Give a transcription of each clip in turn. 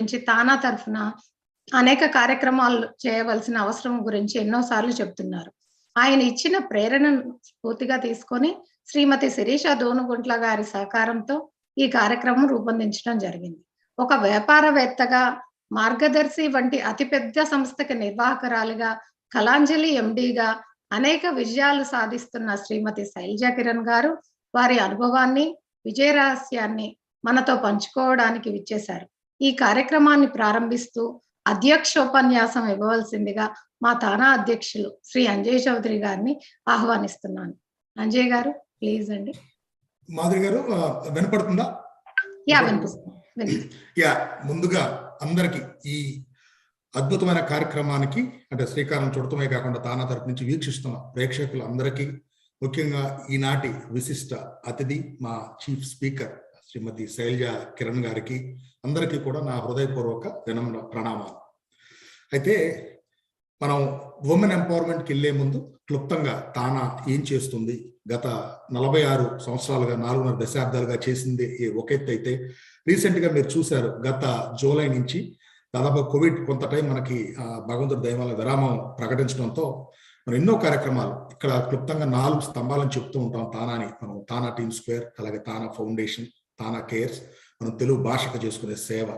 గురించి తానా తరఫున అనేక కార్యక్రమాలు చేయవలసిన అవసరం గురించి ఎన్నోసార్లు చెప్తున్నారు. ఆయన ఇచ్చిన ప్రేరణను స్ఫూర్తిగా తీసుకొని శ్రీమతి శిరీష దోనుగుంట్ల గారి సహకారంతో ఈ కార్యక్రమం రూపొందించడం జరిగింది. ఒక వ్యాపారవేత్తగా, మార్గదర్శి వంటి అతిపెద్ద సంస్థకి నిర్వాహకురాలిగా, కళాంజలి ఎండీగా అనేక విజయాలు సాధిస్తున్న శ్రీమతి శైలజ కిరణ్ గారు వారి అనుభవాన్ని, విజయ రహస్యాన్ని మనతో పంచుకోవడానికి విచ్చేశారు. ఈ కార్యక్రమాన్ని ప్రారంభిస్తూ అధ్యక్షోపన్యాసం ఇవ్వవలసిందిగా మా తానా అధ్యక్షులు శ్రీ అంజయ్ చౌదరి గారిని ఆహ్వానిస్తున్నాను. అంజయ్ గారు ప్లీజ్ అండి. మాధురి గారు వినపడుతుందా? వినిపిస్తుంది. ముందుగా అందరికి ఈ అద్భుతమైన కార్యక్రమానికి అంటే శ్రీకారం చుడతమే కాకుండా తానా తరపు నుంచి వీక్షిస్తున్న ప్రేక్షకులందరికీ, ముఖ్యంగా ఈనాటి విశిష్ట అతిథి మా చీఫ్ స్పీకర్ శ్రీమతి శైలజ కిరణ్ గారికి అందరికీ కూడా నా హృదయపూర్వక వినమ్ర ప్రణామాలు. అయితే మనం ఉమెన్ ఎంపవర్మెంట్కి వెళ్లే ముందు క్లుప్తంగా తానా ఏం చేస్తుంది, గత 46 సంవత్సరాలుగా 4.5 దశాబ్దాలుగా చేసింది ఒక ఎత్తు అయితే, రీసెంట్గా మీరు చూశారు గత జూలై నుంచి దాదాపు కోవిడ్ కొంత టైం మనకి భగవంతుడి దయ వల్ల విరామం ప్రకటించడంతో మనం ఎన్నో కార్యక్రమాలు ఇక్కడ క్లుప్తంగా 4 స్తంభాలను చెప్తూ ఉంటాం తానాని. మనం తానా టీమ్ స్క్వేర్, అలాగే తానా ఫౌండేషన్, తానా కేర్స్, మనం తెలుగు భాషకు చేసుకునే సేవ.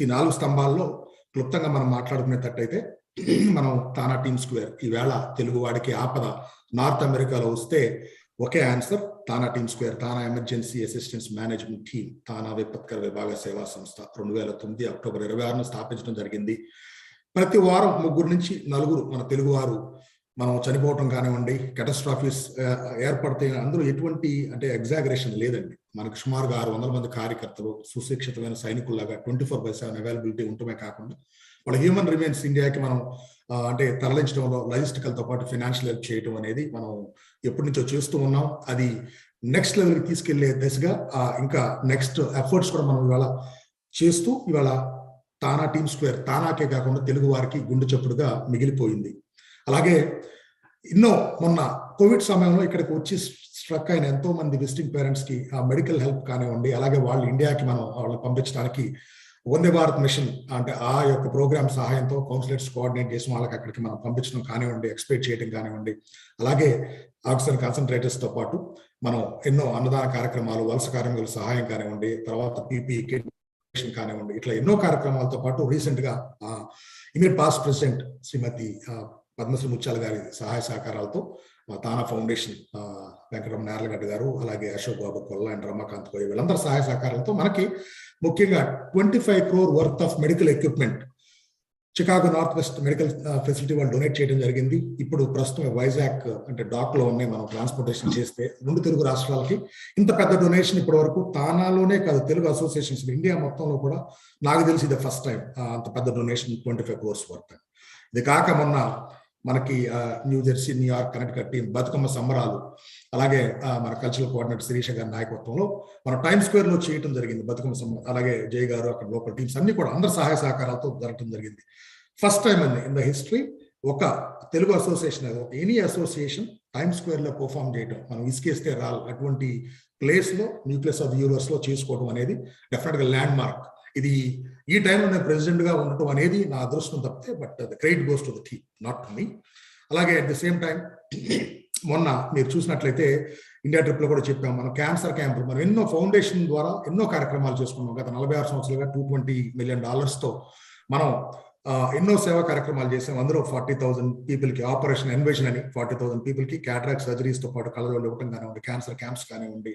ఈ 4 స్తంభాల్లో క్లుప్తంగా మనం మాట్లాడుకునేటట్టయితే మనం తానా టీమ్ స్క్వేర్, ఈవేళ తెలుగు వాడికి ఆపద నార్త్ అమెరికాలో వస్తే ఒకే ఆన్సర్ తానా టీమ్ స్క్వేర్, తానా ఎమర్జెన్సీ అసిస్టెన్స్ మేనేజ్మెంట్ టీమ్, తానా విపత్కర విభాగ సేవా సంస్థ 2009 అక్టోబర్ 26 స్థాపించడం జరిగింది. ప్రతి వారం 3 నుంచి 4 మన తెలుగు వారు మనం చనిపోవటం కానివ్వండి, కెటాస్ట్రాఫీస్ ఏర్పడితే అందులో ఎటువంటి అంటే ఎగ్జాగరేషన్ లేదండి. మనకు సుమారుగా 600 మంది కార్యకర్తలు సుశిక్షితమైన సైనికుల్లాగా 24/7 అవైలబిలిటీ ఉండటమే కాకుండా వాళ్ళ హ్యూమన్ రిమైన్స్ ఇండియాకి మనం అంటే తరలించడంలో లాజిస్టికల్తో పాటు ఫైనాన్షియల్ హెల్ప్ చేయడం అనేది మనం ఎప్పటి నుంచో చేస్తూ ఉన్నాం. అది నెక్స్ట్ లెవెల్కి తీసుకెళ్లే దిశగా ఇంకా నెక్స్ట్ ఎఫర్ట్స్ కూడా మనం ఇవాళ చేస్తూ ఇవాళ తానా టీమ్ స్క్వేర్ తానాకే కాకుండా తెలుగు వారికి గుండె చప్పుడుగా మిగిలిపోయింది. అలాగే ఎన్నో మొన్న కోవిడ్ సమయంలో ఇక్కడికి వచ్చి స్ట్రక్ అయిన ఎంతో మంది విజిటింగ్ పేరెంట్స్ కి మెడికల్ హెల్ప్ కానివ్వండి, అలాగే వాళ్ళు ఇండియాకి మనం వాళ్ళని పంపించడానికి వందే భారత్ మిషన్ అంటే ఆ యొక్క ప్రోగ్రామ్ సహాయంతో కౌన్సిలర్స్ కోఆర్డినేట్ చేసి వాళ్ళకి అక్కడికి మనం పంపించడం కానివ్వండి, ఎక్స్పెక్ట్ చేయడం కానివ్వండి, అలాగే ఆక్సిజన్ కాన్సన్ట్రేటర్స్తో పాటు మనం ఎన్నో అన్నదాన కార్యక్రమాలు, వలస కార్మికుల సహాయం కానివ్వండి, తర్వాత పీపీ కిట్ కానివ్వండి, ఇట్లా ఎన్నో కార్యక్రమాలతో పాటు రీసెంట్ గా ఇమీడియట్ పాస్ట్ ప్రెసిడెంట్ శ్రీమతి పద్మశ్రీ ముత్యాల గారి సహాయ సహకారాలతో తానా ఫౌండేషన్ వెంకటరమణ నార్లగడ్డ గారు, అలాగే అశోక్ బాబు కొల్ల అండ్ రమాకాంత్ కోయ వీళ్ళందరూ సహాయ సహకారాలతో మనకి ముఖ్యంగా 25 crore worth of medical equipment Chicago north west medical facility వాళ్ళు డొనేట్ చేయడం జరిగింది. ఇప్పుడు ప్రస్తుతం వైజాగ్ అంటే డాక్ లో ఉన్నాయి, మనం ట్రాన్స్పోర్టేషన్ చేస్తే 2 తెలుగు రాష్ట్రాలకి ఇంత పెద్ద డొనేషన్ ఇప్పటి వరకు తానాలోనే కాదు తెలుగు అసోసియేషన్స్ ఇండియా మొత్తంలో కూడా నాకు తెలిసి ఇది ఫస్ట్ టైం అంత పెద్ద డొనేషన్ 25 crores వర్త్. ఇది కాక మొన్న మనకి new Jersey, New York, Connecticut team Bathukamma సంబరాలు, అలాగే మన కల్చరల్ కోఆర్డినేటర్ శిరీష గారి నాయకత్వంలో మన టైమ్ స్క్వేర్ లో చేయడం జరిగింది బతుకమ్మ సంబరాలు. అలాగే జయ్ గారు, అక్కడ లోకల్ టీమ్స్ అన్ని కూడా అందరు సహాయ సహకారాలతో జరగడం జరిగింది. ఫస్ట్ టైం అండి ఇన్ ద హిస్టరీ ఒక తెలుగు అసోసియేషన్, ఒక ఎనీ అసోసియేషన్ టైమ్ స్క్వేర్ లో పర్ఫామ్ చేయడం, మనం ఇసుకేస్తే రాల్ అటువంటి ప్లేస్ లో న్యూక్లియస్ ఆఫ్ యూనివర్స్ లో చేసుకోవడం అనేది డెఫినెట్ గా ల్యాండ్ మార్క్. ఇది ఈ టైంలో నేను ప్రెసిడెంట్ గా ఉండటం అనేది నా అదృష్టం తప్పితే, but the credit goes to the team, not to me. అలాగే అట్ ది సేమ్ టైం మొన్న మీరు చూసినట్లయితే ఇండియా ట్రిప్ లో కూడా చెప్పాం, మనం క్యాన్సర్ క్యాంపులు మనం ఎన్నో ఫౌండేషన్ ద్వారా ఎన్నో కార్యక్రమాలు చేసుకున్నాం. గత 46 సంవత్సరాలుగా $220 million తో మనం ఎన్నో సేవా కార్యక్రమాలు చేసాం. అందులో 40,000 పీపుల్ కి ఆపరేషన్ ఎన్వేషన్ అని 40,000 పీపుల్ కి క్యాటరాక్ట్ సర్జరీస్ తో పాటు కళ్ళజోళ్ళు ఇవ్వడం కానివ్వండి, క్యాన్సర్ క్యాంప్స్ కానివ్వండి,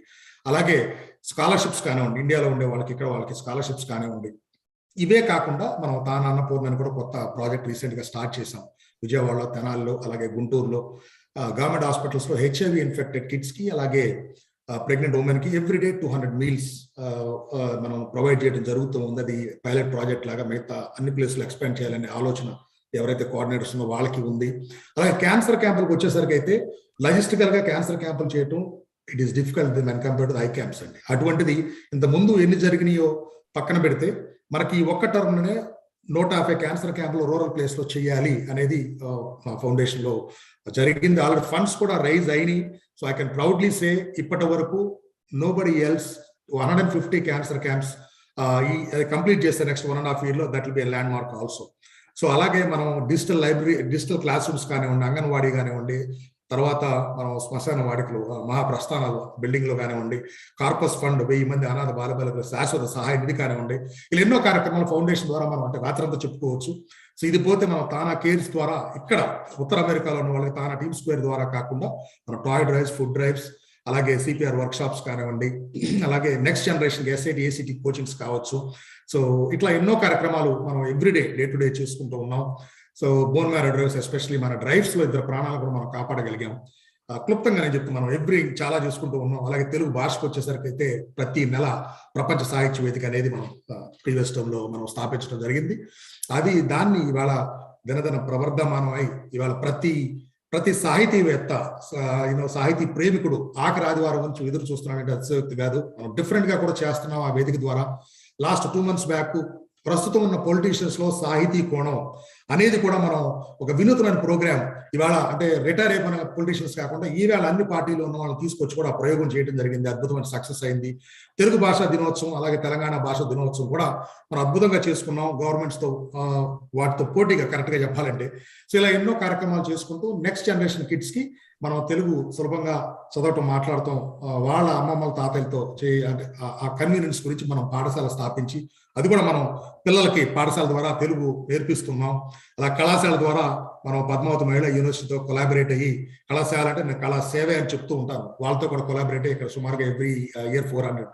అలాగే స్కాలర్షిప్స్ కానివ్వండి, ఇండియాలో ఉండే వాళ్ళకి ఇక్కడ వాళ్ళకి స్కాలర్షిప్స్ కానివ్వండి. ఇవే కాకుండా మనం తానా అన్నపూర్ణ కూడా కొత్త ప్రాజెక్ట్ రీసెంట్ గా స్టార్ట్ చేసాం విజయవాడలో, తెనాలిలో, అలాగే గుంటూరులో గవర్నమెంట్ హాస్పిటల్స్ లో హెచ్ఐవి ఇన్ఫెక్టెడ్ కిడ్స్ కి, అలాగే ప్రెగ్నెంట్ ఉమెన్ కి ఎవ్రీడే 200 meals మనం ప్రొవైడ్ చేయడం జరుగుతూ ఉంది. అది పైలట్ ప్రాజెక్ట్ లాగా మిగతా అన్ని ప్లేసులు ఎక్స్పాండ్ చేయాలనే ఆలోచన ఎవరైతే కోఆర్డినేటర్స్ ఉన్నో వాళ్ళకి ఉంది. అలాగే క్యాన్సర్ క్యాంపులకు వచ్చేసరికి అయితే లాజిస్టికల్ గా క్యాన్సర్ క్యాంపులు చేయడం it is difficult when compared to I camps అండి. అటువంటిది ఇంత ముందు ఎన్ని జరిగినాయో పక్కన పెడితే మనకి ఈ ఒక్క టర్మ్లోనే 150 క్యాన్సర్ క్యాంపులు రూరల్ ప్లేస్ లో చేయాలి అనేది మా ఫౌండేషన్ లో జరిగింది. ఆల్రెడీ ఫండ్స్ కూడా రైజ్ అయినాయి. So I can proudly say ఇప్పటి వరకు నోబడీ ఎల్స్ 150 క్యాన్సర్ క్యాంప్స్ ఈ కంప్లీట్ చేస్తే next 1.5 year that will be land mark also. So అలాగే మనం digital library, digital class rooms కానివ్వండి, అంగన్వాడీ కానివ్వండి, తర్వాత మనం శ్మశాన వాడికలు, మహాప్రస్థానాలు బిల్డింగ్ లో కానివ్వండి, కార్పస్ ఫండ్ 1000 మంది అనాథ బాలబాలికల శాశ్వత సహాయ నిధి కానివ్వండి, ఇలా ఎన్నో కార్యక్రమాలు ఫౌండేషన్ ద్వారా మనం అంటే రాత్రంతా చెప్పుకోవచ్చు. సో ఇది పోతే మనం తానా కేర్స్ ద్వారా ఇక్కడ ఉత్తర అమెరికాలో ఉన్న వాళ్ళకి తానా టీమ్ స్క్వేర్ ద్వారా కాకుండా మన టాయ్ డ్రైవ్స్, ఫుడ్ డ్రైవ్స్, అలాగే సిపిఆర్ వర్క్ షాప్స్ కానివ్వండి, అలాగే next generation SIT, ACT coachings కావచ్చు. సో ఇట్లా ఎన్నో కార్యక్రమాలు మనం ఎవ్రీడే, డే టు డే చేసుకుంటూ ఉన్నాం. So bone marrow drives, especially మన డ్రైవ్స్ లో 2 ప్రాణాలు కూడా మనం కాపాడగలిగాం. క్లుప్తంగా నేను చెప్తాను, మనం చాలా చేసుకుంటూ ఉన్నాం. అలాగే తెలుగు భాషకు వచ్చేసరికి అయితే ప్రతి నెల ప్రపంచ సాహిత్య వేదిక అనేది మనం ప్రీవియస్ టర్మ్ లో మనం స్థాపించడం జరిగింది. దాన్ని ఇవాళ దినదిన ప్రవర్ధమానమై ఇవాళ ప్రతి సాహితీవేత్త, సాహితీ ప్రేమికుడు ఆఖరి ఆదివారం నుంచి ఎదురు చూస్తున్నామంటే అతిశయోక్తి కాదు. మనం డిఫరెంట్ గా కూడా చేస్తున్నాం ఆ వేదిక ద్వారా. లాస్ట్ 2 months బ్యాక్ ప్రస్తుతం ఉన్న పొలిటీషియన్స్ లో సాహితీ కోణం అనేది కూడా మనం ఒక వినూత్నమైన ప్రోగ్రామ్ ఇవాళ అంటే రిటైర్ అయిపోయిన పొలిటీషియన్స్ కాకుండా ఈవేళ అన్ని పార్టీలో ఉన్న వాళ్ళని తీసుకొచ్చి కూడా ప్రయోగం చేయడం జరిగింది. అద్భుతమైన సక్సెస్ అయింది. తెలుగు భాషా దినోత్సవం, అలాగే తెలంగాణ భాషా దినోత్సవం కూడా మనం అద్భుతంగా చేసుకున్నాం గవర్నమెంట్స్ తో, వాటితో పోటీగా కరెక్ట్ గా చెప్పాలంటే. సో ఇలా ఎన్నో కార్యక్రమాలు చేసుకుంటూ నెక్స్ట్ జనరేషన్ కిడ్స్ కి మనం తెలుగు సులభంగా చదవటం, మాట్లాడటం, వాళ్ళ అమ్మమ్మల తాతయ్యలతో అంటే ఆ కన్వీనియన్స్ గురించి మనం పాఠశాల స్థాపించి అది కూడా మనం పిల్లలకి పాఠశాల ద్వారా తెలుగు నేర్పిస్తున్నాం. అలా కళాశాల ద్వారా మనం పద్మావతి మహిళా యూనివర్సిటీతో కొలాబరేట్ అయ్యి, కళాశాల అంటే నేను కళా సేవే అని చెప్తూ ఉంటాను, వాళ్ళతో కూడా కొలాబరేట్ అయ్యి ఇక్కడ సుమారుగా ఎవ్రీ ఇయర్ 400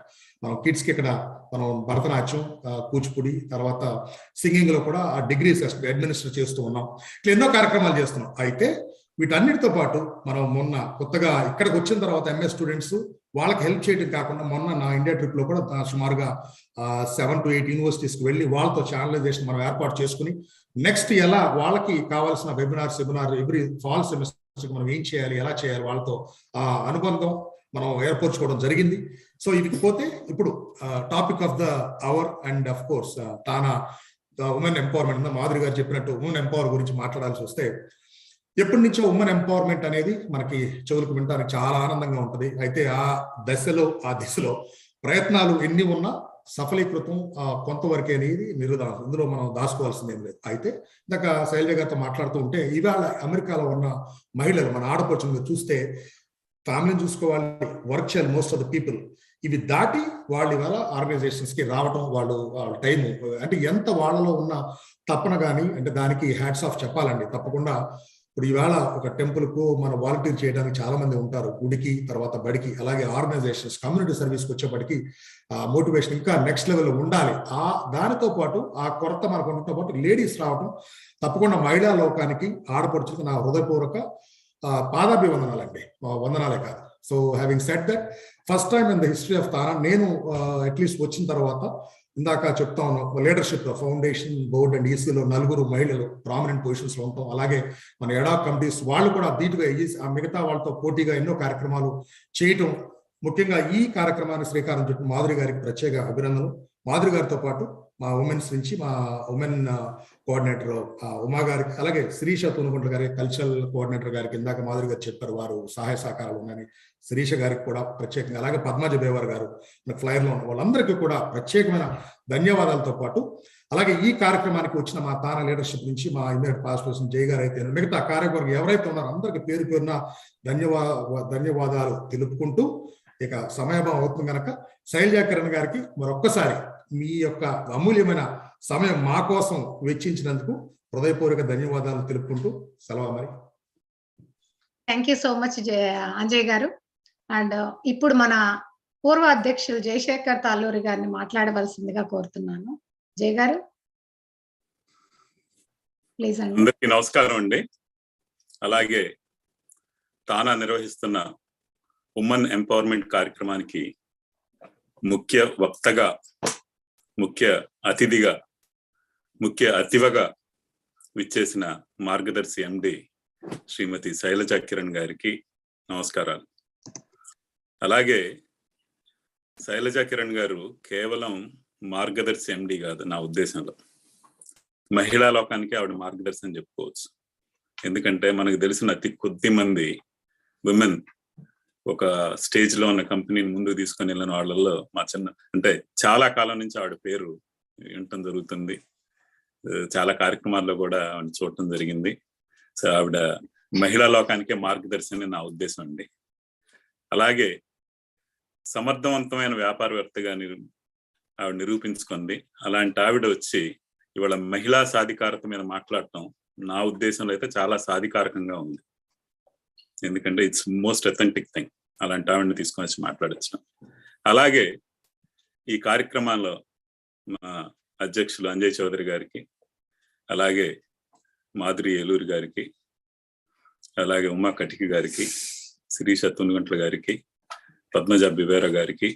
మనం కిడ్స్ కి ఇక్కడ మనం భరతనాట్యం, కూచిపూడి, తర్వాత సింగింగ్ లో కూడా డిగ్రీస్ అడ్మినిస్టర్ చేస్తూ ఉన్నాం. ఇట్లా ఎన్నో కార్యక్రమాలు చేస్తున్నాం. అయితే వీటన్నిటితో పాటు మనం మొన్న కొత్తగా ఇక్కడికి వచ్చిన తర్వాత ఎంఎస్ స్టూడెంట్స్ వాళ్ళకి హెల్ప్ చేయడం కాకుండా మొన్న నా ఇండియా ట్రిప్ లో కూడా సుమారుగా 7 to 8 యూనివర్సిటీస్కి వెళ్ళి వాళ్ళతో ఛానలైజేషన్ మనం ఏర్పాటు చేసుకుని నెక్స్ట్ ఎలా వాళ్ళకి కావాల్సిన సెమినార్ ఎవ్రీ ఫాల్ సెమిస్టర్ మనం ఏం చేయాలి, ఎలా చేయాలి, వాళ్ళతో అనుబంధం మనం ఏర్పరచుకోవడం జరిగింది. సో ఇది పోతే ఇప్పుడు topic of the hour and of course TANA women empowerment, Madhuri garu చెప్పినట్టు ఉమెన్ ఎంపవర్ గురించి మాట్లాడాల్సి వస్తే, ఎప్పటి నుంచో ఉమెన్ ఎంపవర్మెంట్ అనేది మనకి చెవులకు వినడానికి చాలా ఆనందంగా ఉంటుంది. అయితే ఆ దిశలో ప్రయత్నాలు ఎన్ని ఉన్నా సఫలీకృతం కొంతవరకే అనేది నిరుదాసం, ఇందులో మనం దాచుకోవాల్సింది ఏం లేదు. అయితే ఇందాక శైలజ గారితో మాట్లాడుతూ ఉంటే ఇవాళ అమెరికాలో ఉన్న మహిళలు, మన ఆడపడుచులు చూస్తే ఫ్యామిలీని చూసుకోవాలి, వర్క్ చేయాలి మోస్ట్ ఆఫ్ ద పీపుల్, ఇవి దాటి వాళ్ళు ఇవాళ ఆర్గనైజేషన్స్ కి రావటం, వాళ్ళ టైం అంటే ఎంత వాళ్ళలో ఉన్న తపన కానీ అంటే దానికి హ్యాట్స్ ఆఫ్ చెప్పాలండి తప్పకుండా. ఇప్పుడు ఈవేళ ఒక టెంపుల్ కు మనం వాలంటీర్ చేయడానికి చాలా మంది ఉంటారు, గుడికి, తర్వాత బడికి, అలాగే ఆర్గనైజేషన్స్, కమ్యూనిటీ సర్వీస్కి వచ్చేప్పటికి మోటివేషన్ ఇంకా నెక్స్ట్ లెవెల్ ఉండాలి. దానితో పాటు ఆ కొరత మనకు ఉండటంతో పాటు లేడీస్ రావటం తప్పకుండా మహిళా లోకానికి, ఆడపడుచులకు నా హృదయపూర్వక పాదాభివందనాలండి, వందనాలే కాదు. So having said that, first time in the history of TANA నేను అట్లీస్ట్ వచ్చిన తర్వాత ఇందాక చెప్తా ఉన్నాం, లీడర్షిప్ ఫౌండేషన్, బోర్డ్ అండ్ ఈసీలో 4 మహిళలు ప్రామినెంట్ పొజిషన్స్ లో ఉంటాం. అలాగే మన ఎడాప్ కమిటీస్ వాళ్ళు కూడా ధీటుగా మిగతా వాళ్ళతో పోటీగా ఎన్నో కార్యక్రమాలు చేయటం, ముఖ్యంగా ఈ కార్యక్రమాన్ని శ్రీకారం చుట్టూ మాధురి గారికి ప్రత్యేక అభినందనలు. మాధురి గారితో పాటు మా ఉమెన్స్ నుంచి మా ఉమెన్ కోఆర్డినేటర్ ఉమా గారికి, అలాగే శిరీష తూనుగుంట్ల గారి కల్చరల్ కోఆర్డినేటర్ గారికి ఇందాక మాధురి గారు చెప్పారు వారు సహాయ సహకారాలు ఉన్నాయని, శిరీష గారికి కూడా ప్రత్యేకంగా, అలాగే పద్మజ బేవర్ గారు ఫ్లైర్ లో ఉన్న వాళ్ళందరికీ కూడా ప్రత్యేకమైన ధన్యవాదాలతో పాటు, అలాగే ఈ కార్యక్రమానికి వచ్చిన మా తానా లీడర్షిప్ నుంచి మా ఇమీడియట్ పాస్ట్ పర్సన్ జై గారు అయితే మిగతా కార్యవర్గం ఎవరైతే ఉన్నారో అందరికీ పేరు పేరున ధన్యవాదాలు తెలుపుకుంటూ, ఇక సమయభావం అవుతుంది కనుక శైలజా కిరణ్ గారికి మరొక్కసారి మీ యొక్క అమూల్యమైన సమయం మా కోసం వెచ్చించినందుకు హృదయపూర్వక ధన్యవాదాలు తెలుపుకుంటూ సెలవు మరి. Thank you so much Anjay garu. And ఇప్పుడు మన పూర్వ అధ్యక్షులు జయశేఖర్ తాలూరి గారిని మాట్లాడవలసిందిగా కోరుతున్నాను. జయ గారు ప్లీజ్. అందరికీ నమస్కారం అండి. అలాగే తానా నిర్వహిస్తున్న ఉమెన్ ఎంపవర్మెంట్ కార్యక్రమానికి ముఖ్య వక్తగా, ముఖ్య అతిథిగా, ముఖ్య అతివగా విచ్చేసిన మార్గదర్శి ఎండి శ్రీమతి శైలజ కిరణ్ గారికి నమస్కారాలు. అలాగే శైలజ కిరణ్ గారు కేవలం మార్గదర్శి ఎండి కాదు, నా ఉద్దేశంలో మహిళా లోకానికి ఆవిడ మార్గదర్శి అని చెప్పుకోవచ్చు. ఎందుకంటే మనకు తెలిసిన అతి కొద్ది మంది విమెన్ ఒక స్టేజ్ లో ఉన్న కంపెనీని ముందుకు తీసుకొని వెళ్ళిన వాళ్ళల్లో మా చిన్న, అంటే చాలా కాలం నుంచి ఆవిడ పేరు వినటం జరుగుతుంది. చాలా కార్యక్రమాల్లో కూడా ఆవిడ చూడటం జరిగింది. సో ఆవిడ మహిళా లోకానికే మార్గదర్శి అని నా ఉద్దేశం అండి. అలాగే సమర్థవంతమైన వ్యాపారవేత్తగా ఆవిడ నిరూపించుకుంది. అలాంటి ఆవిడ వచ్చి ఇవాళ మహిళా సాధికారత మీద మాట్లాడటం నా ఉద్దేశంలో అయితే చాలా సాధికారకంగా ఉంది. ఎందుకంటే ఇట్స్ మోస్ట్ అథెంటిక్ థింగ్. అలాంటి ఆవిడని తీసుకొని వచ్చి మాట్లాడచ్చు. అలాగే ఈ కార్యక్రమాల్లో మా అధ్యక్షులు అంజయ్ చౌదరి గారికి, అలాగే మాధురి ఏలూరు గారికి, అలాగే ఉమా కటికి గారికి, శిరీష తునుగంట్ల గారికి, పద్మజ బివేర గారికి,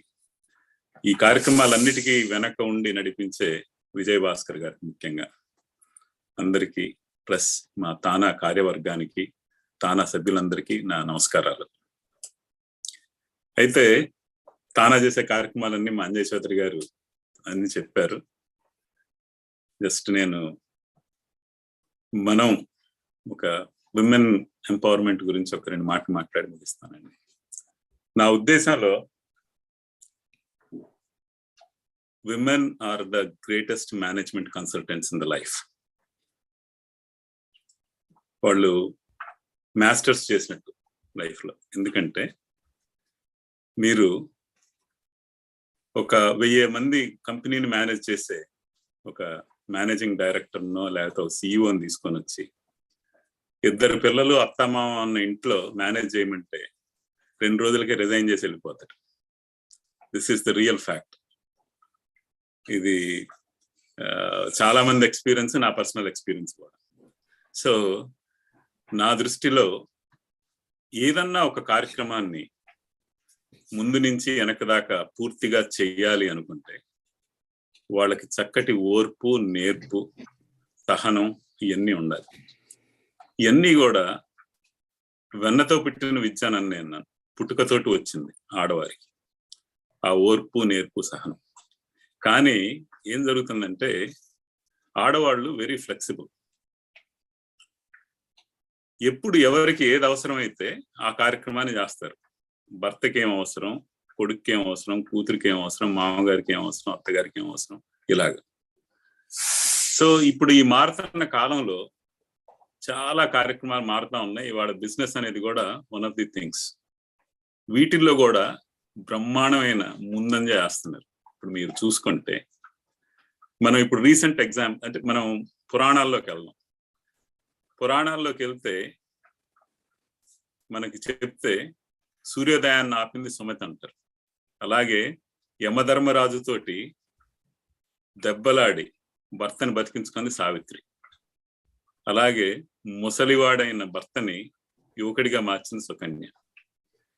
ఈ కార్యక్రమాలన్నిటికీ వెనక ఉండి నడిపించే విజయ్ భాస్కర్ గారికి ముఖ్యంగా అందరికీ, ప్లస్ మా తానా కార్యవర్గానికి, తానా సభ్యులందరికీ నా నమస్కారాలు. అయితే తానా చేసే కార్యక్రమాలన్నీ మా అంజయ్ చౌదరి గారు అన్ని చెప్పారు. జస్ట్ మనం ఒక విమెన్ ఎంపవర్మెంట్ గురించి ఒక 2 మాటలు మాట్లాడి ముగిస్తానండి. నా ఉద్దేశంలో women are the greatest management consultants in the life. వాళ్ళు మాస్టర్స్ చేసినట్టు లైఫ్ లో. ఎందుకంటే మీరు ఒక 1000 మంది కంపెనీని మేనేజ్ చేసే ఒక మేనేజింగ్ డైరెక్టర్నో లేకపోతే ఒక సిఇఓని తీసుకొని వచ్చి 2 పిల్లలు అత్తమామ ఉన్న ఇంట్లో మేనేజ్ చేయమంటే 2 రోజులకే రిజైన్ చేసి వెళ్ళిపోతారు. This is the real fact. ఇది చాలా మంది ఎక్స్పీరియన్స్, నా పర్సనల్ ఎక్స్పీరియన్స్ కూడా. సో నా దృష్టిలో ఏదన్నా ఒక కార్యక్రమాన్ని ముందు నుంచి వెనక దాకా పూర్తిగా చెయ్యాలి అనుకుంటే వాళ్ళకి చక్కటి ఓర్పు, నేర్పు, సహనం ఇవన్నీ ఉండాలి. ఇవన్నీ కూడా వెన్నతో పుట్టిన విద్యానని నేను పుట్టుకతోటి వచ్చింది ఆడవారికి, ఆ ఓర్పు, నేర్పు, సహనం. కానీ ఏం జరుగుతుందంటే ఆడవాళ్ళు వెరీ ఫ్లెక్సిబుల్. ఎప్పుడు ఎవరికి ఏది అవసరమైతే ఆ కార్యక్రమాన్ని చేస్తారు. భర్తకి ఏం అవసరం, కొడుక్కి ఏం అవసరం, కూతురికి ఏం అవసరం, మామగారికి ఏం అవసరం, అత్తగారికి ఏం అవసరం, ఇలాగ. సో ఇప్పుడు ఈ మారుతున్న కాలంలో చాలా కార్యక్రమాలు మారుతా ఉన్నాయి. ఇవాళ బిజినెస్ అనేది కూడా వన్ ఆఫ్ ది థింగ్స్. వీటిల్లో కూడా బ్రహ్మాండమైన ముందంజ చేస్తున్నారు. ఇప్పుడు మీరు చూసుకుంటే మనం ఇప్పుడు రీసెంట్ అంటే మనం పురాణాల్లోకి వెళ్దాం. పురాణాల్లోకి వెళ్తే మనకి చెప్తే సూర్యోదయాన్ని ఆపింది సుమతి అంటారు. అలాగే యమధర్మరాజుతోటి దెబ్బలాడి భర్తని బతికించుకుంది సావిత్రి. అలాగే ముసలివాడైన భర్తని యువకుడిగా మార్చింది సుకన్య.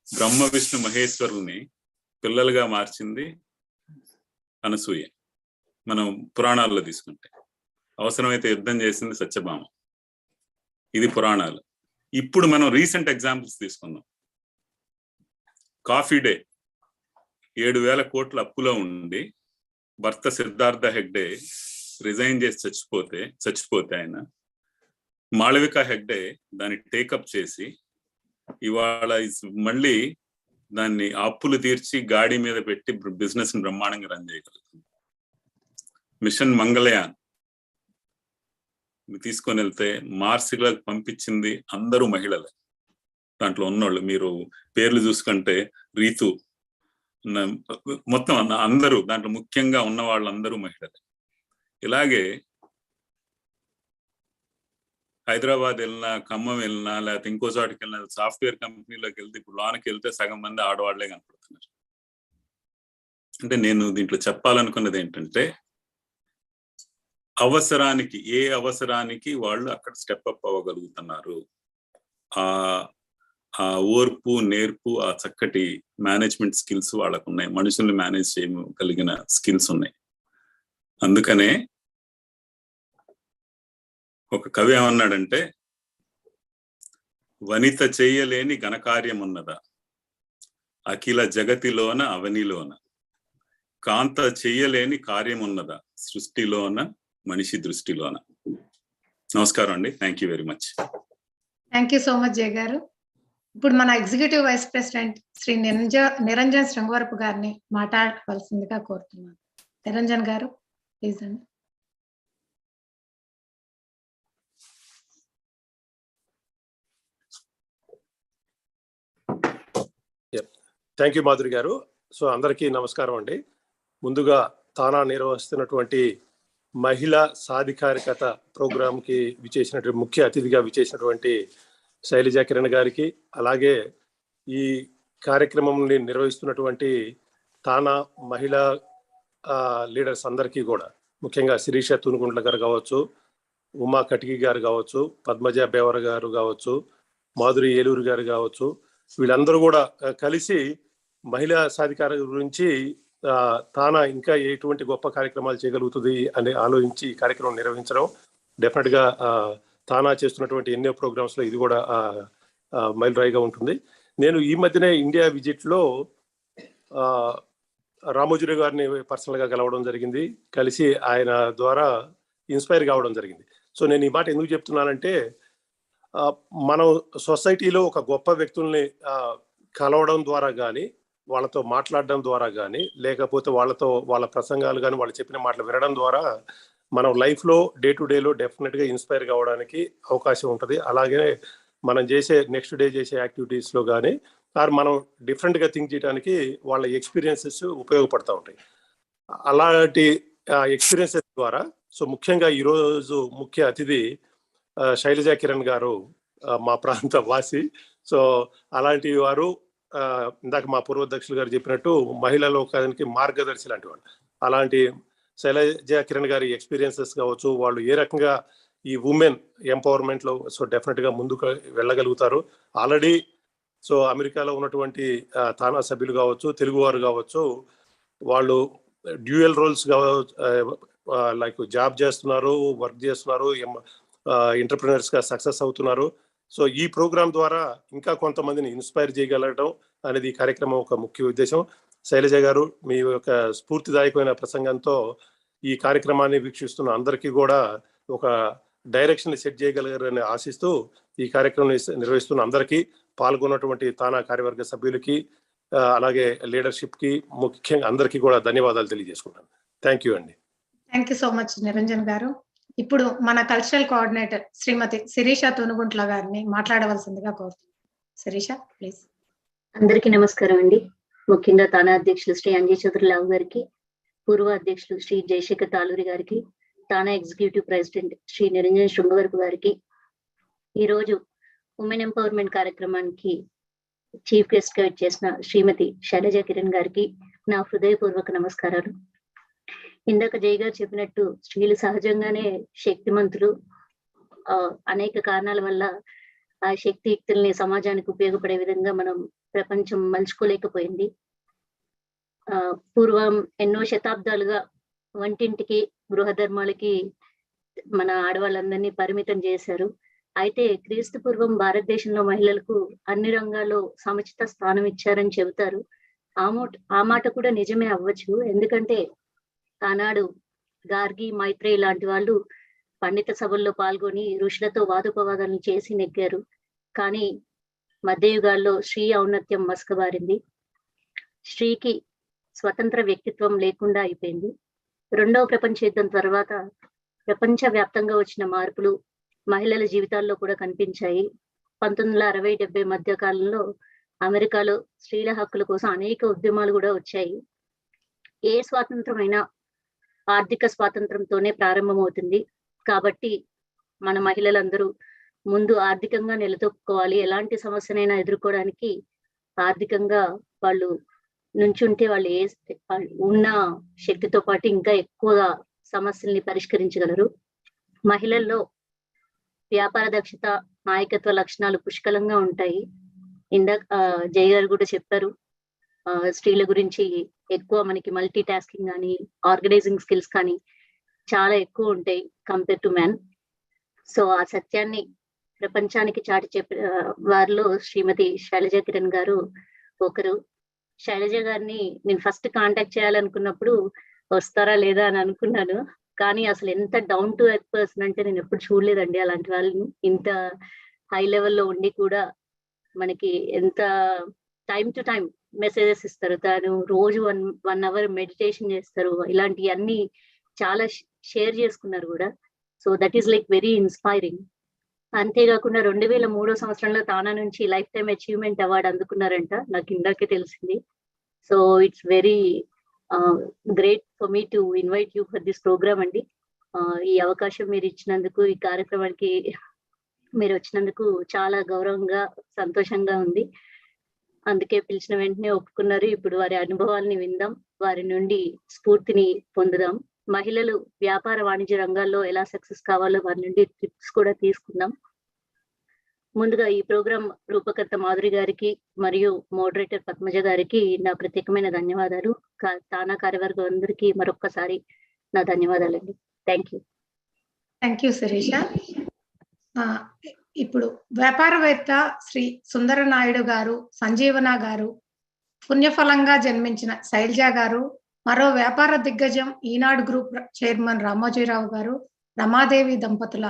బ్రహ్మ విష్ణు మహేశ్వరుల్ని పిల్లలుగా మార్చింది అనసూయ. మనం పురాణాల్లో తీసుకుంటే అవసరమైతే యుద్ధం చేసింది సత్యభామ. ఇది పురాణాలు. ఇప్పుడు మనం రీసెంట్ ఎగ్జాంపుల్స్ తీసుకుందాం. కాఫీ డే 7,000 కోట్ల అప్పులో ఉండి భర్త సిద్ధార్థ హెగ్డే రిజైన్ చేసి చచ్చిపోతే ఆయన మాళవిక హెగ్డే దాన్ని టేకప్ చేసి ఇవాళ మళ్ళీ దాన్ని అప్పులు తీర్చి గాడి మీద పెట్టి బిజినెస్ ని బ్రహ్మాండంగా రన్ చేయగలుగుతుంది. మిషన్ మంగళయాన్ తీసుకొని వెళ్తే మార్స్కి పంపించింది అందరూ మహిళలే. దాంట్లో ఉన్నోళ్ళు మీరు పేర్లు చూసుకుంటే రీతు, మొత్తం అందరూ దాంట్లో ముఖ్యంగా ఉన్న వాళ్ళందరూ మహిళలే. ఇలాగే హైదరాబాద్ వెళ్ళినా, ఖమ్మం వెళ్ళినా, లేకపోతే ఇంకో చోటికి వెళ్ళినా, సాఫ్ట్వేర్ కంపెనీలోకి వెళ్తే ఇప్పుడు లోనకి వెళ్తే సగం మంది ఆడవాళ్లే కనపడుతున్నారు. అంటే నేను దీంట్లో చెప్పాలనుకున్నది ఏంటంటే ఏ అవసరానికి వాళ్ళు అక్కడ స్టెప్ అప్ అవ్వగలుగుతున్నారు. ఆ ఓర్పు, నేర్పు, ఆ చక్కటి మేనేజ్మెంట్ స్కిల్స్ వాళ్ళకు ఉన్నాయి. మనుషుల్ని మేనేజ్ చేయగలిగిన స్కిల్స్ ఉన్నాయి. అందుకనే ఒక కవి ఏమన్నాడంటే, వనిత చేయలేని ఘనకార్యం ఉన్నదా, అఖిల జగతిలోన అవనిలోన, కాంత చెయ్యలేని కార్యం ఉన్నదా, సృష్టిలోన మనిషి దృష్టిలోన. నమస్కారం అండి. Thank you very much. Thank you so much Jaya గారు. ఇప్పుడు మన executive vice president Shri Niranjan Srungavarapu గారిని మాట్లాడవలసిందిగా కోరుతున్నాను. నిరంజన్ గారు ప్లీజ్ అండి. థ్యాంక్ యూ మాధురి గారు. సో అందరికీ నమస్కారం అండి. ముందుగా తానా నిర్వహిస్తున్నటువంటి మహిళా సాధికారికత ప్రోగ్రాంకి విచ్చేసినటువంటి ముఖ్య అతిథిగా విచ్చేసినటువంటి శైలజ కిరణ్ గారికి, అలాగే ఈ కార్యక్రమంని నిర్వహిస్తున్నటువంటి తానా మహిళా లీడర్స్ అందరికీ కూడా, ముఖ్యంగా శిరీష తునుగుండ్ల గారు కావచ్చు, ఉమా కటికి గారు కావచ్చు, పద్మజ బేవర గారు కావచ్చు, మాధురి ఏలూరు గారు కావచ్చు, వీళ్ళందరూ కూడా కలిసి మహిళా సాధికార గురించి తానా ఇంకా ఎటువంటి గొప్ప కార్యక్రమాలు చేయగలుగుతుంది అని ఆలోచించి ఈ కార్యక్రమం నిర్వహించడం డెఫినెట్ గా తానా చేస్తున్నటువంటి ఎన్నో ప్రోగ్రామ్స్ లో ఇది కూడా మైలురాయిగా ఉంటుంది. నేను ఈ మధ్యనే ఇండియా విజిట్ లో రామోజీరావు గారిని పర్సనల్ గా కలవడం జరిగింది. కలిసి ఆయన ద్వారా ఇన్స్పైర్ కావడం జరిగింది. సో నేను ఈ మాట ఎందుకు చెప్తున్నానంటే, మనం సొసైటీలో ఒక గొప్ప వ్యక్తుల్ని కలవడం ద్వారా కానీ, వాళ్ళతో మాట్లాడడం ద్వారా కానీ, లేకపోతే వాళ్ళ ప్రసంగాలు కానీ, వాళ్ళు చెప్పిన మాటలు వినడం ద్వారా మనం లైఫ్లో డే టు డేలో డెఫినెట్గా ఇన్స్పైర్ కావడానికి అవకాశం ఉంటుంది. అలాగే మనం నెక్స్ట్ డే చేసే యాక్టివిటీస్లో కానీ మనం డిఫరెంట్గా థింక్ చేయడానికి వాళ్ళ ఎక్స్పీరియన్సెస్ ఉపయోగపడుతూ ఉంటాయి. అలాంటి ఎక్స్పీరియన్సెస్ ద్వారా సో ముఖ్యంగా ఈరోజు ముఖ్య అతిథి శైలజ కిరణ్ గారు మా ప్రాంత వాసి. సో అలాంటి వారు ఇందాక మా పూర్వాధ్యక్షులు గారు చెప్పినట్టు మహిళా లోకానికి మార్గదర్శి లాంటి వాళ్ళు. అలాంటి శైలజ కిరణ్ గారి ఎక్స్పీరియన్సెస్ కావచ్చు, వాళ్ళు ఏ రకంగా ఈ ఉమెన్ ఎంపవర్మెంట్ లో సో డెఫినెట్ గా ముందుకు వెళ్ళగలుగుతారు. ఆల్రెడీ సో అమెరికాలో ఉన్నటువంటి తానా సభ్యులు కావచ్చు, తెలుగువారు కావచ్చు, వాళ్ళు డ్యూయల్ రోల్స్ లైక్ జాబ్ చేస్తున్నారు, వర్క్ చేస్తున్నారు, ఎంటర్‌ప్రెన్యూర్స్ గా సక్సెస్ అవుతున్నారు. సో ఈ ప్రోగ్రాం ద్వారా ఇంకా కొంతమందిని ఇన్స్పైర్ చేయగలగడం అనేది ఈ కార్యక్రమం ఒక ముఖ్య ఉద్దేశం. శైలజ గారు మీ యొక్క స్ఫూర్తిదాయకమైన ప్రసంగంతో ఈ కార్యక్రమాన్ని వీక్షిస్తున్న అందరికీ కూడా ఒక డైరెక్షన్ సెట్ చేయగలగారని ఆశిస్తూ ఈ కార్యక్రమం నిర్వహిస్తున్న అందరికీ, పాల్గొన్నటువంటి తానా కార్యవర్గ సభ్యులకి, అలాగే లీడర్షిప్ కి, ముఖ్యంగా అందరికీ కూడా ధన్యవాదాలు తెలియజేసుకుంటాను. థ్యాంక్ యూ అండి. Thank you so much Niranjan గారు. ఇప్పుడు మన కల్చరల్ కోఆర్డినేటర్ శ్రీమతి శిరీష తునుగుంట్ల గారిని మాట్లాడవలసిందిగా కోరుతున్నాను. శిరీష ప్లీజ్. అందరికీ నమస్కారం అండి. ముఖ్యంగా తానా అధ్యక్షులు శ్రీ అంజయ్ చౌదరిరావు గారికి, పూర్వ అధ్యక్షులు శ్రీ జయశేఖర్ తాలూరి గారికి, తానా ఎగ్జిక్యూటివ్ ప్రెసిడెంట్ శ్రీ నిరంజన్ శృంగవరపు గారికి, ఈరోజు ఉమెన్ ఎంపవర్మెంట్ కార్యక్రమానికి చీఫ్ గెస్ట్ గా చేసిన శ్రీమతి శైలజ కిరణ్ గారికి నా హృదయపూర్వక నమస్కారాలు. ఇందాక జయ గారు చెప్పినట్టు స్త్రీలు సహజంగానే శక్తిమంతులు. అనేక కారణాల వల్ల ఆ శక్తియుక్తుల్ని సమాజానికి ఉపయోగపడే విధంగా మనం ప్రపంచం మలుచుకోలేకపోయింది. పూర్వం ఎన్నో శతాబ్దాలుగా వంటింటికి, గృహధర్మాలకి మన ఆడవాళ్ళందరినీ పరిమితం చేశారు. అయితే క్రీస్తు పూర్వం భారతదేశంలో మహిళలకు అన్ని రంగాల్లో సముచిత స్థానం ఇచ్చారని చెబుతారు. ఆ మాట కూడా నిజమే అవ్వచ్చు. ఎందుకంటే ఆనాడు గార్గి, మైత్రేయి లాంటి వాళ్ళు పండిత సభల్లో పాల్గొని ఋషులతో వాదోపవాదాలను చేసి నెగ్గారు. కానీ మధ్యయుగాల్లో స్త్రీ ఔన్నత్యం మసకబారింది. స్త్రీకి స్వతంత్ర వ్యక్తిత్వం లేకుండా అయిపోయింది. రెండవ ప్రపంచ యుద్ధం తర్వాత ప్రపంచ వ్యాప్తంగా వచ్చిన మార్పులు మహిళల జీవితాల్లో కూడా కనిపించాయి. 1960-70 మధ్య కాలంలో అమెరికాలో స్త్రీల హక్కుల కోసం అనేక ఉద్యమాలు కూడా వచ్చాయి. ఏ స్వాతంత్రమైనా ఆర్థిక స్వాతంత్రంతోనే ప్రారంభమవుతుంది. కాబట్టి మన మహిళలందరూ ముందు ఆర్థికంగా నిలదొక్కుకోవాలి. ఎలాంటి సమస్యనైనా ఎదుర్కోవడానికి ఆర్థికంగా వాళ్ళు నుంచుంటే వాళ్ళు ఉన్న శక్తితో పాటు ఇంకా ఎక్కువగా సమస్యల్ని పరిష్కరించగలరు. మహిళల్లో వ్యాపార దక్షత, నాయకత్వ లక్షణాలు పుష్కలంగా ఉంటాయి. ఇందాక జయ గారు కూడా చెప్పారు, స్త్రీల గురించి ఎక్కువ మనకి మల్టీ టాస్కింగ్ కానీ, ఆర్గనైజింగ్ స్కిల్స్ కానీ చాలా ఎక్కువ ఉంటాయి కంపేర్ టు మ్యాన్. సో ఆ సత్యాన్ని ప్రపంచానికి చాటి చెప్పిన వారిలో శ్రీమతి శైలజ కిరణ్ గారు ఒకరు. శైలజ గారిని నేను ఫస్ట్ కాంటాక్ట్ చేయాలనుకున్నప్పుడు వస్తారా లేదా అని అనుకున్నాను. కానీ అసలు ఎంత డౌన్ టు ఎర్త్ పర్సన్ అంటే నేను ఎప్పుడు చూడలేదండి అలాంటి వాళ్ళని. ఇంత హై లెవెల్లో ఉండి కూడా మనకి ఎంత టైం టు టైం మెసేజెస్ ఇస్తారు. తను రోజు 1 hour మెడిటేషన్ చేస్తారు. ఇలాంటివన్నీ చాలా షేర్ చేసుకున్నారు కూడా. So that is like very inspiring. అంతేకాకుండా 2003 సంవత్సరంలో తానా నుంచి లైఫ్ టైమ్ అచీవ్మెంట్ అవార్డు అందుకున్నారంట, నాకు ఇందాకే తెలిసింది. So it's very great for me to invite you for this program అండి. ఈ అవకాశం మీరు ఇచ్చినందుకు, ఈ కార్యక్రమానికి మీరు వచ్చినందుకు చాలా గౌరవంగా, సంతోషంగా ఉంది. అందుకే పిలిచిన వెంటనే ఒప్పుకున్నారు. ఇప్పుడు వారి అనుభవాల్ని విందాం, వారి నుండి స్ఫూర్తిని పొందుదాం. మహిళలు వ్యాపార వాణిజ్య రంగాల్లో ఎలా సక్సెస్ కావాలో వారి నుండి టిప్స్ కూడా తీసుకుందాం. ముందుగా ఈ ప్రోగ్రాం రూపకర్త మాధురి గారికి మరియు మోడరేటర్ పద్మజ గారికి నా ప్రత్యేకమైన ధన్యవాదాలు. తానా కార్యవర్గం అందరికీ మరొక్కసారి నా ధన్యవాదాలండి. Thank you. Thank you Sirisha. ఇప్పుడు వ్యాపారవేత్త శ్రీ సుందర నాయుడు గారు, సంజీవన గారు, పుణ్యఫలంగా జన్మించిన శైలజ గారు, మరో వ్యాపార దిగ్గజం ఈనాడు గ్రూప్ చైర్మన్ రామోజీరావు గారు, రమాదేవి దంపతుల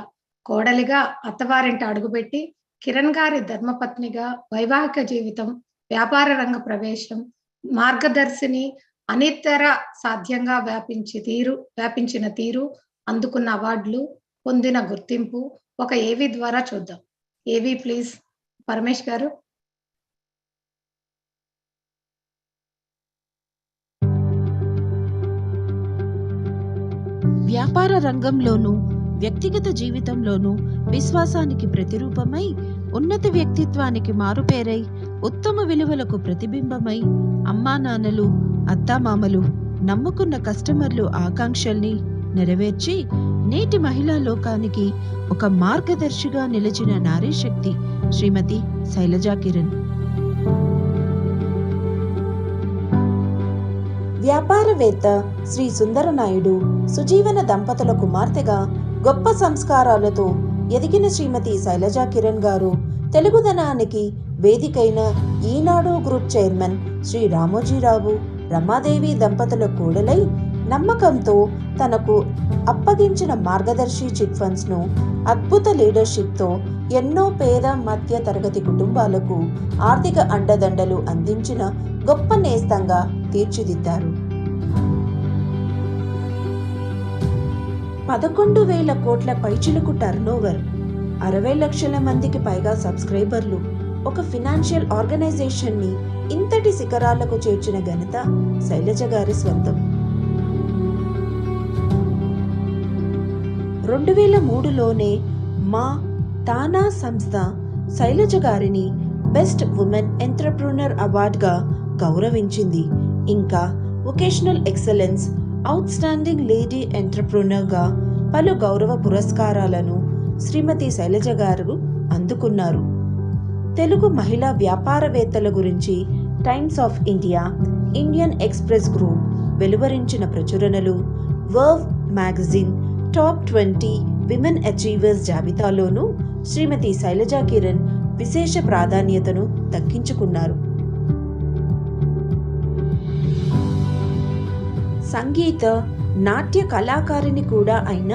కోడలిగా అత్తవారింట అడుగుపెట్టి కిరణ్ గారి ధర్మపత్నిగా వైవాహిక జీవితం, వ్యాపార రంగ ప్రవేశం, మార్గదర్శిని అనితర సాధ్యంగా వ్యాపించిన తీరు, అందుకున్న అవార్డులు, పొందిన గుర్తింపు ఒక ఏవి ద్వారా చూద్దాం. ఏవి ప్లీజ్ పరమేష్ గారు. వ్యాపార రంగంలోనూ వ్యక్తిగత జీవితంలోనూ విశ్వాసానికి ప్రతిరూపమై, ఉన్నత వ్యక్తిత్వానికి మారుపేరై, ఉత్తమ విలువలకు ప్రతిబింబమై, అమ్మానాన్నలు, అత్తామామలు, నమ్ముకున్న కస్టమర్లు ఆకాంక్షల్ని నెరవేర్చి నేటి మహిళా లోకానికి ఒక మార్గదర్శిగా నిలిచిన నారీ శక్తి శ్రీమతి శైలజా కిరణ్. వ్యాపారవేత్త శ్రీ సుందర నాయుడు సుజీవన దంపతుల కుమార్తెగా గొప్ప సంస్కారాలతో ఎదిగిన శ్రీమతి శైలజా కిరణ్ గారు తెలుగుదనానికి వేదికైన ఈనాడు గ్రూప్ చైర్మన్ శ్రీ రామోజీరావు, రమాదేవి దంపతుల కోడలై నమ్మకంతో తనకు అప్పగించిన మార్గదర్శి చిట్ ఫండ్స్ ను అద్భుత లీడర్షిప్ తో ఎన్నో పేద మధ్య తరగతి కుటుంబాలకు ఆర్థిక అండదండలు అందించిన గొప్ప నేస్తంగా తీర్చిదిద్దారు. 11,000 కోట్ల పైచిలుకు టర్నోవర్, 60 లక్షల మందికి పైగా సబ్స్క్రైబర్లు, ఒక ఫినాన్షియల్ ఆర్గనైజేషన్ ని ఇంతటి శిఖరాలకు చేర్చిన ఘనత శైలజ గారి స్వంతం. 2003లోనే మా తానా సంస్థ శైలజ గారిని బెస్ట్ ఉమెన్ ఎంటర్‌ప్రెన్యూర్ అవార్డుగా గౌరవించింది. ఇంకా vocational excellence, outstanding lady ఎంటర్‌ప్రెన్యూర్గా పలు గౌరవ పురస్కారాలను శ్రీమతి శైలజ గారు అందుకున్నారు. తెలుగు మహిళా వ్యాపారవేత్తల గురించి Times of India, Indian Express group వెలువరించిన ప్రచురణలు, Verve magazine top 20 women achievers జాబితాలోనూ శ్రీమతి శైలజా కిరణ్ విశేష ప్రాధాన్యతను దక్కించుకున్నారు. సంగీత, నాట్య కళాకారిణి కూడా అయిన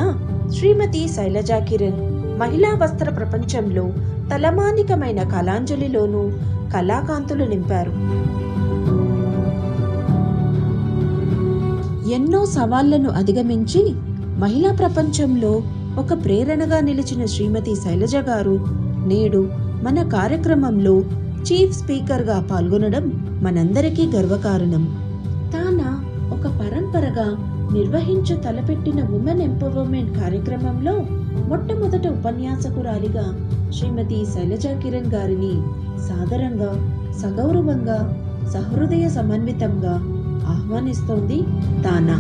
శ్రీమతి శైలజా కిరణ్ మహిళా వస్త్ర ప్రపంచంలో తలమానికమైన కళాంజలిలోనూ కళాకాంతులు నింపారు. ఎన్నో సవాళ్లను అధిగమించి మహిళా ప్రపంచంలో ఒక ప్రేరణగా నిలిచిన శ్రీమతి శైలజ గారు నేడు మన కార్యక్రమంలో చీఫ్ స్పీకర్గా పాల్గొనడం మనందరికీ గర్వకారణం. తానా ఒక పరంపరగా నిర్వహించ తలపెట్టిన ఉమెన్ ఎంపవర్మెంట్ కార్యక్రమంలో మొట్టమొదట ఉపన్యాసకురాలిగా శ్రీమతి శైలజా కిరణ్ గారిని సాదరంగా, సగౌరవంగా, సహృదయ సమన్వితంగా ఆహ్వానిస్తోంది తానా.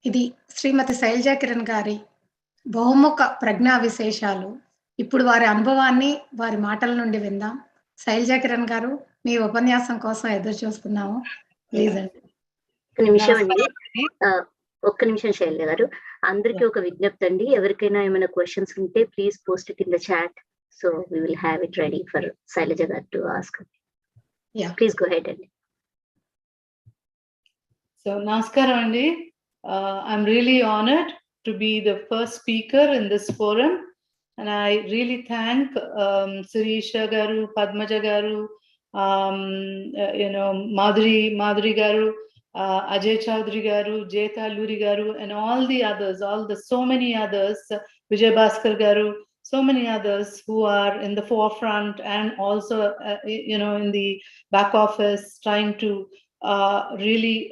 ఇది శ్రీమతి శైలజా కిరణ్ గారి బహుముఖ ప్రజ్ఞా విశేషాలు. ఇప్పుడు వారి అనుభవాన్ని వారి మాటల నుండి విందాం. శైలజా కిరణ్ గారు, మీ ఉపన్యాసం కోసం ఎదురు చూస్తున్నాము. ప్లీజ్ అండి. ఒక్క నిమిషం శైలజ గారు, అందరికీ ఒక విజ్ఞప్తి అండి. ఎవరికైనా ఏమైనా క్వశ్చన్స్ ఉంటే please post it in the chat. So we will have it ready for Sailaja గారు to ask. Please go ahead అండి. సో నమస్కారం అండి. I'm really honored to be the first speaker in this forum. And I really thank Sirisha Garu, Padmaja Garu, Madhuri Garu, Ajay Chaudhary Garu, Jeta Luri Garu, and all the others, so many others, Vijay Bhaskar Garu, so many others who are in the forefront and also, in the back office, trying to really,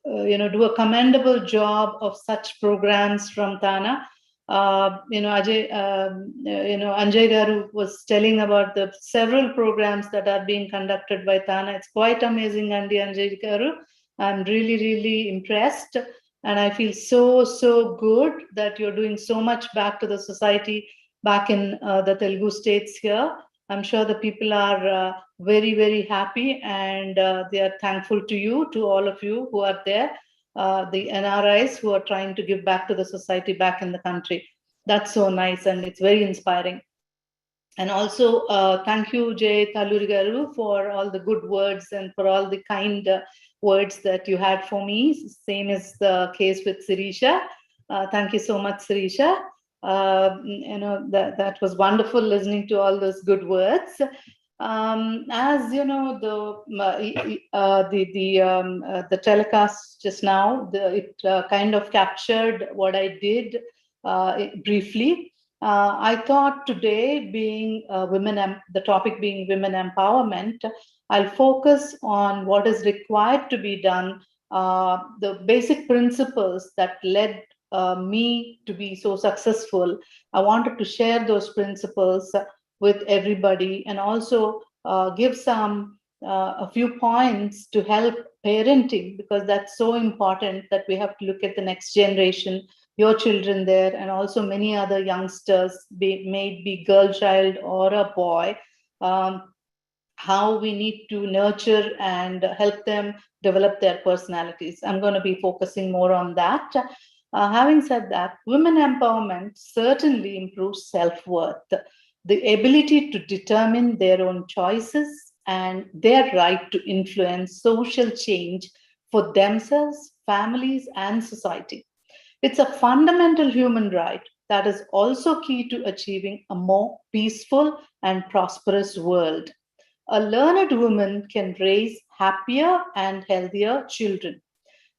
do a commendable job of such programs from TANA. Ajay, Anjay Garu was telling about the several programs that are being conducted by TANA. It's quite amazing, Anjay Garu. I'm really, really impressed. And I feel so good that you're doing so much back to the society back in the Telugu states here. I'm sure the people are very, very happy, and they are thankful to you, to all of you who are there, the NRIs who are trying to give back to the society back in the country. That's so nice, and it's very inspiring. And also, thank you, Jay Taluri Garu, for all the good words and for all the kind words that you had for me. Same is the case with Sirisha. Thank you so much, Sirisha. That was wonderful listening to all those good words. As you know, the telecast just now, it kind of captured what I did briefly. I thought today, being the topic being women empowerment, I'll focus on what is required to be done, the basic principles that led me to be so successful. I wanted to share those principles with everybody, and also give a few points to help parenting, because that's so important that we have to look at the next generation, your children there, and also many other youngsters, may it be girl child or a boy, how we need to nurture and help them develop their personalities. I'm going to be focusing more on that. Having said that, women empowerment certainly improves self-worth, the ability to determine their own choices and their right to influence social change for themselves, families, and society. It's a fundamental human right that is also key to achieving a more peaceful and prosperous world. A learned woman can raise happier and healthier children.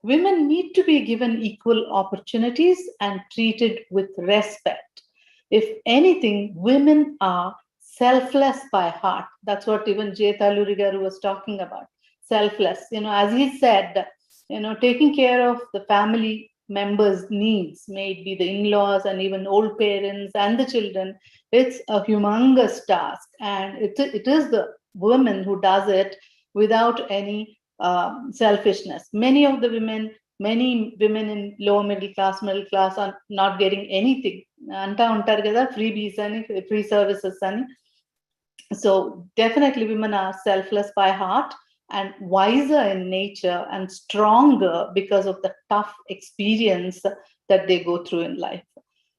Women need to be given equal opportunities and treated with respect. If anything, women are selfless by heart. That's what even Jay Taluri Garu was talking about. Selfless. As he said, taking care of the family members' needs, may it be the in-laws and even old parents and the children, it's a humongous task. And it is the woman who does it without any selfishness. Many women in lower middle class are not getting anything. Anta untaru kada, freebies and free services and so definitely women are selfless by heart and wiser in nature and stronger because of the tough experience that they go through in life.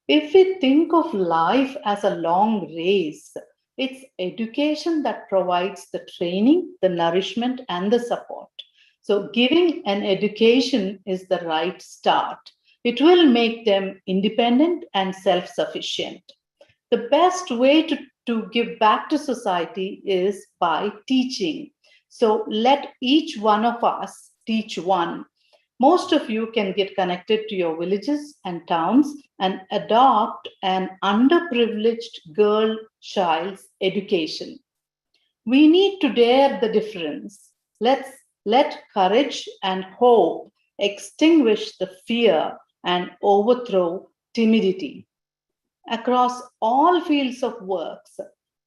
If we think of life as a long race, it's education that provides the training, the nourishment, and the support. So giving an education is the right start. It will make them independent and self-sufficient. The best way to give back to society is by teaching. So let each one of us teach one. Most of you can get connected to your villages and towns and adopt an underprivileged girl child's education. We need to dare the difference. Let courage and hope extinguish the fear and overthrow timidity. Across all fields of work,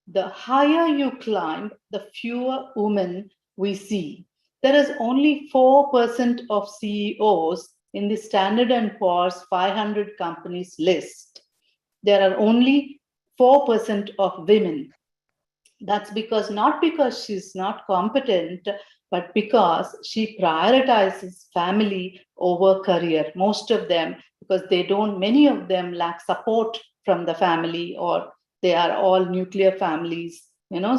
the higher you climb, the fewer women we see. There is only 4% of CEOs in the Standard & Poor's 500 companies list. There are only 4% of women. That's not because she's not competent, but because she prioritizes family over career. Most of them, because many of them lack support from the family, or they are all nuclear families,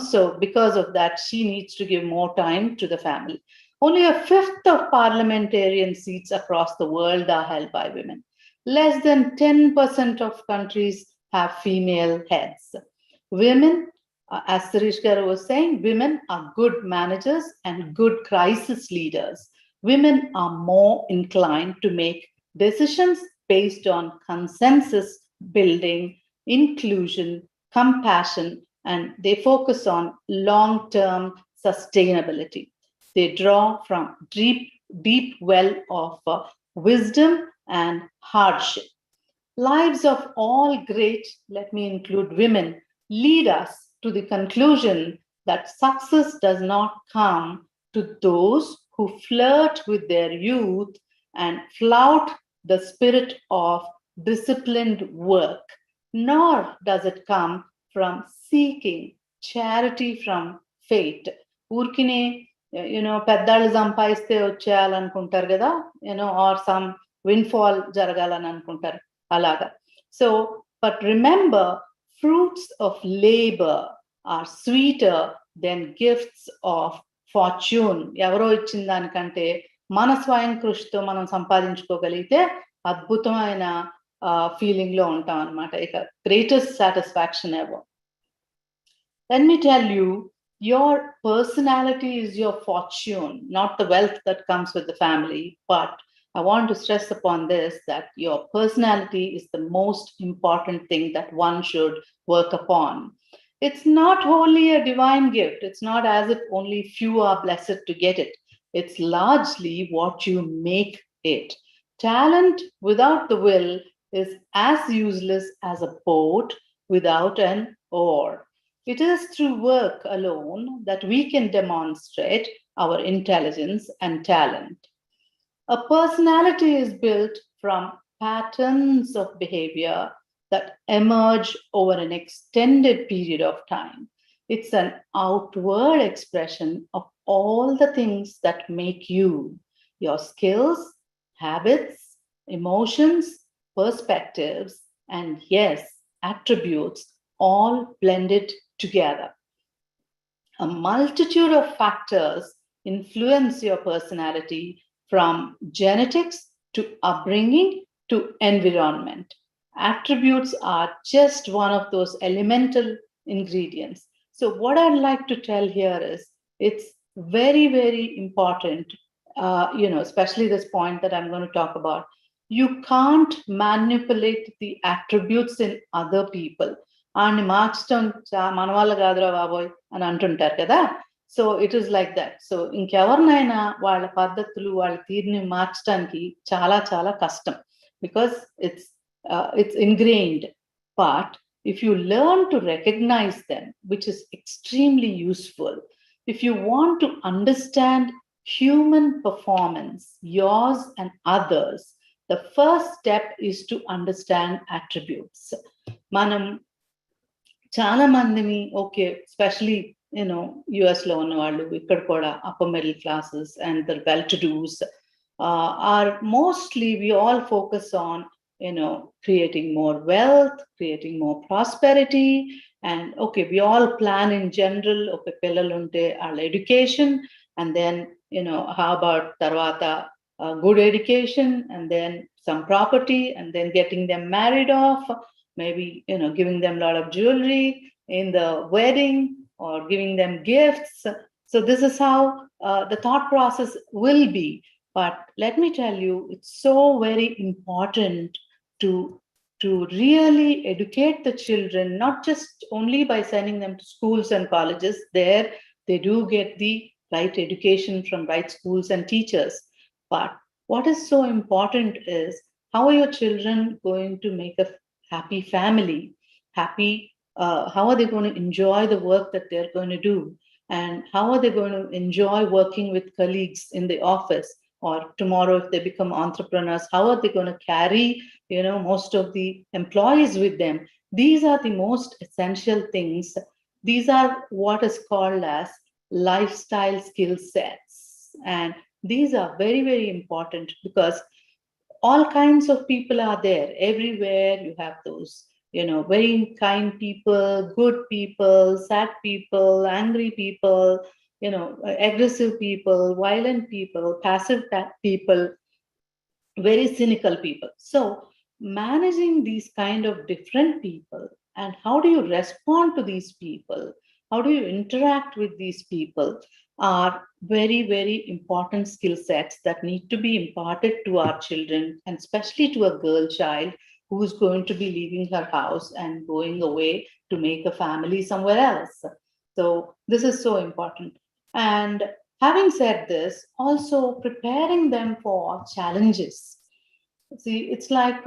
so because of that, she needs to give more time to the family. Only a fifth of parliamentarian seats across the world are held by women. Less than 10% of countries have female heads. Women, as Sirish Garu was saying, women are good managers and good crisis leaders. Women are more inclined to make decisions based on consensus building, inclusion, compassion, and they focus on long-term sustainability. They draw from deep well of wisdom and hardship. Lives of all great, let me include women, lead us to the conclusion that success does not come to those who flirt with their youth and flout the spirit of disciplined work, nor does it come from seeking charity from fate. Urkine, పెద్దాళ్ళు సంపాదిస్తే వచ్చేయాలనుకుంటారు కదా, or some windfall జరగాలని అనుకుంటారు అలాగా. So, but remember, fruits of labor are sweeter than gifts of fortune. ఎవరో ఇచ్చిన దానికంటే మన స్వయం కృషితో మనం సంపాదించుకోగలిగితే అద్భుతమైన ఫీలింగ్ లో ఉంటాం అన్నమాట. ఇక greatest satisfaction ever. Let me tell you, your personality is your fortune, not the wealth that comes with the family. But I want to stress upon this, that your personality is the most important thing that one should work upon. It's not wholly a divine gift. It's not as if only few are blessed to get it. It's largely what you make it. Talent without the will is as useless as a boat without an oar. It is through work alone that we can demonstrate our intelligence and talent. A personality is built from patterns of behavior that emerge over an extended period of time. It's an outward expression of all the things that make you, your skills, habits, emotions, perspectives, and yes, attributes, all blended together. A multitude of factors influence your personality, from genetics to upbringing to environment. Attributes are just one of those elemental ingredients. So what I'd like to tell here is, it's very, very important, especially this point that I'm going to talk about. You can't manipulate the attributes in other people. And మార్చడం మన వల్ల కాదురా బాబోయ్ అని అంటుంటారు కదా. So it is like that. So ఇంకెవరినైనా వాళ్ళ పద్ధతులు వాళ్ళ తీరుని మార్చడానికి చాలా చాలా కష్టం, because it's ingrained. But if you learn to recognize them, which is extremely useful, if you want to understand human performance, yours and others, the first step is to understand attributes. మనం చాలా మందిని, okay, especially US లో ఉన్న వాళ్ళు, ఇక్కడ కూడా upper middle classes and the well-to-dos are mostly, we all focus on creating more wealth, creating more prosperity, and okay, we all plan in general, okay, పిల్లలుంటే వాళ్ళ education, and then how about tarvata good education, and then some property, and then getting them married off, maybe giving them a lot of jewelry in the wedding, or giving them gifts. So this is how the thought process will be. But let me tell you, it's so very important to really educate the children, not just only by sending them to schools and colleges. There they do get the right education from right schools and teachers. But what is so important is, how are your children going to make a happy family, happy, how are they going to enjoy the work that they're going to do, and how are they going to enjoy working with colleagues in the office, or tomorrow if they become entrepreneurs, how are they going to carry most of the employees with them? These are the most essential things. These are what is called as lifestyle skill sets, and these are very, very important, because all kinds of people are there everywhere. You have those very kind people, good people, sad people, angry people, aggressive people, violent people, passive people, very cynical people. So managing these kind of different people and how do you respond to these people, how do you interact with these people are very, very important skill sets that need to be imparted to our children, and especially to a girl child who is going to be leaving her house and going away to make a family somewhere else. So this is so important. And having said this, also preparing them for challenges. See, it's like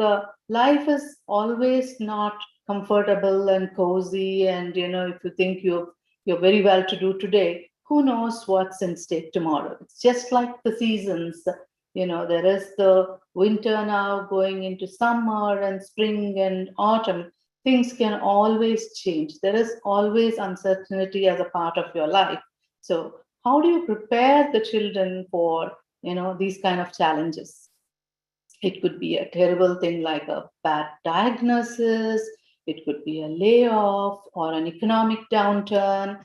life is always not comfortable and cozy, and if you think you're very well to do today, who knows what's in stake tomorrow. It's just like the seasons. There is the winter now going into summer and spring and autumn. Things can always change. There is always uncertainty as a part of your life. So how do you prepare the children for these kind of challenges? It could be a terrible thing like a bad diagnosis, it could be a layoff or an economic downturn,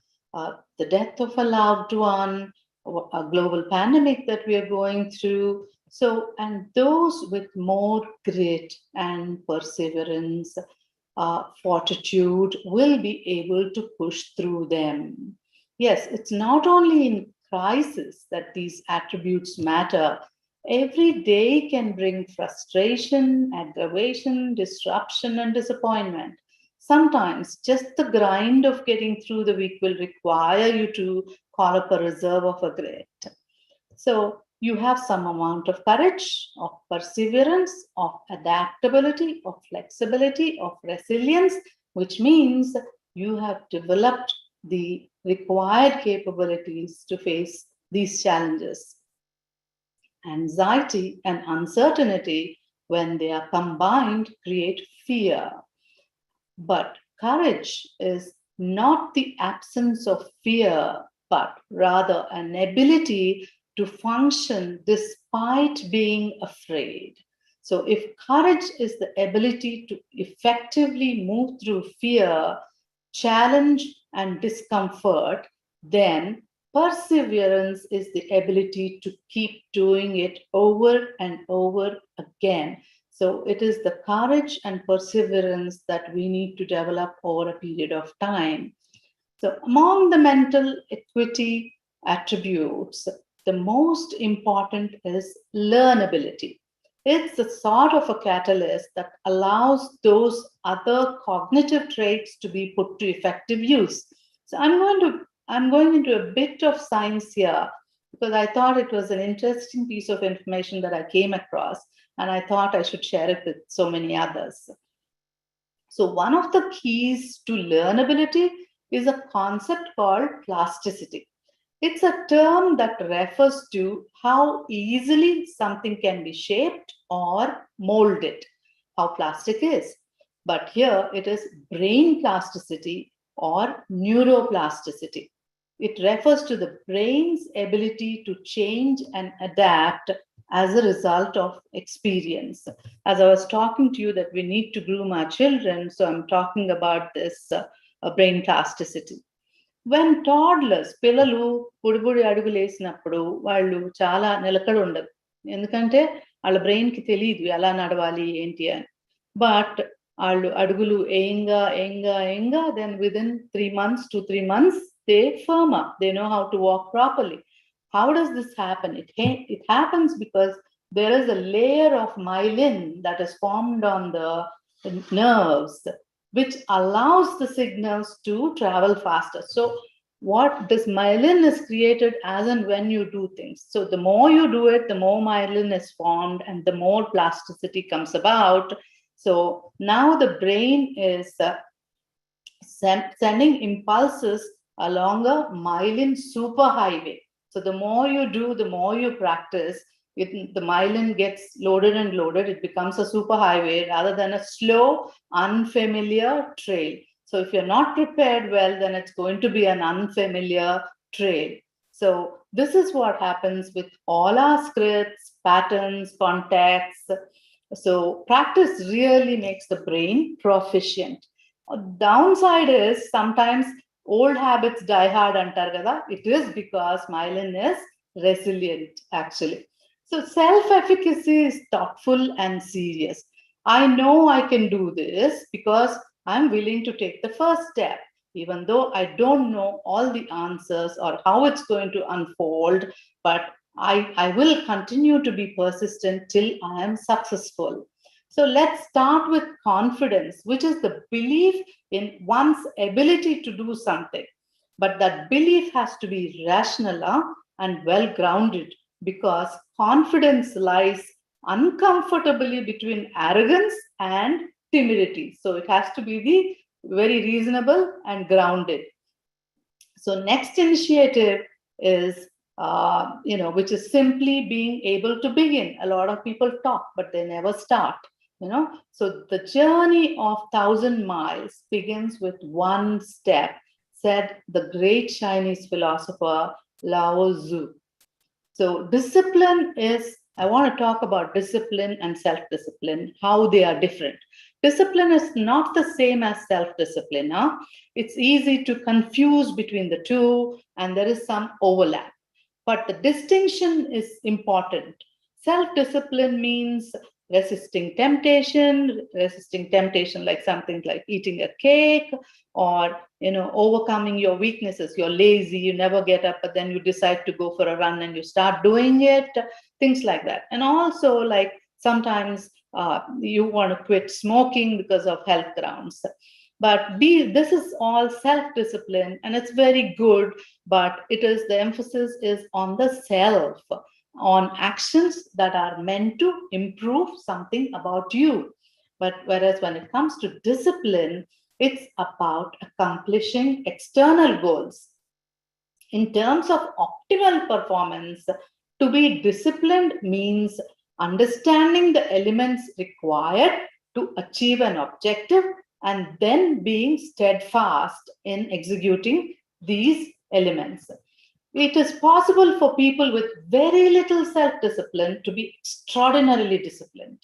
the death of a loved one, or a global pandemic that we are going through. So, and those with more grit and perseverance, fortitude will be able to push through them. Yes, it's not only in crisis that these attributes matter. Every day can bring frustration, aggravation, disruption, and disappointment. Sometimes just the grind of getting through the week will require you to call up a reserve of a grit. So you have some amount of courage, of perseverance, of adaptability, of flexibility, of resilience, which means you have developed the required capabilities to face these challenges. Anxiety and uncertainty, when they are combined, create fear. But courage is not the absence of fear, but rather an ability to function despite being afraid. So if courage is the ability to effectively move through fear, challenge, and discomfort, then perseverance is the ability to keep doing it over and over again. So it is the courage and perseverance that we need to develop over a period of time. So among the mental equity attributes, the most important is learnability. It's the sort of a catalyst that allows those other cognitive traits to be put to effective use. So I'm going into a bit of science here because I thought it was an interesting piece of information that I came across, and I thought I should share it with so many others. So one of the keys to learnability is a concept called plasticity. It's a term that refers to how easily something can be shaped or molded, how plastic is. But here it is brain plasticity or neuroplasticity. It refers to the brain's ability to change and adapt as a result of experience. As I was talking to you that we need to groom our children, so I'm talking about this brain plasticity. When toddlers, పిల్లలు పొడిపొడి అడుగులు వేసినప్పుడు వాళ్ళు చాలా నిలకడ ఉండదు, ఎందుకంటే వాళ్ళ బ్రెయిన్కి తెలియదు ఎలా నడవాలి ఏంటి అని. బట్ వాళ్ళు అడుగులు ఏంగా then within 3 months to 3 months they firm up, they know how to walk properly. How does this happen? It happens because there is a layer of myelin that is formed on the nerves, which allows the signals to travel faster. So what this myelin is created as and when you do things. So the more you do it, the more myelin is formed and the more plasticity comes about. So now the brain is sending impulses along a myelin superhighway. So the more you do, the more you practice, the myelin gets loaded and loaded. It becomes a superhighway rather than a slow, unfamiliar trail. So if you're not prepared well, then it's going to be an unfamiliar trail. So this is what happens with all our scripts, patterns, contexts. So practice really makes the brain proficient. Downside is sometimes old habits die hard antar kada. It is because myelin is resilient actually. So self-efficacy is thoughtful and serious. I know I can do this because I'm willing to take the first step, even though I don't know all the answers or how it's going to unfold, but I will continue to be persistent till I am successful. So let's start with confidence, which is the belief in one's ability to do something. But that belief has to be rational and well grounded, because confidence lies uncomfortably between arrogance and timidity. So it has to be the very reasonable and grounded. So next initiative is, which is simply being able to begin. A lot of people talk, but they never start. So the journey of 1,000 miles begins with one step, said the great Chinese philosopher Lao Tzu. So discipline is, I want to talk about discipline and self-discipline, how they are different. Discipline is not the same as self-discipline. It's easy to confuse between the two, and there is some overlap. But the distinction is important. Self-discipline means resisting temptation like something like eating a cake, or overcoming your weaknesses. You're lazy, you never get up, but then you decide to go for a run and you start doing it, things like that. And also, like, sometimes you want to quit smoking because of health grounds. But this is all self-discipline, and it's very good, but the emphasis is on the self, on actions that are meant to improve something about you. But whereas when it comes to discipline, it's about accomplishing external goals. In terms of optimal performance, to be disciplined means understanding the elements required to achieve an objective and then being steadfast in executing these elements. It is possible for people with very little self-discipline to be extraordinarily disciplined,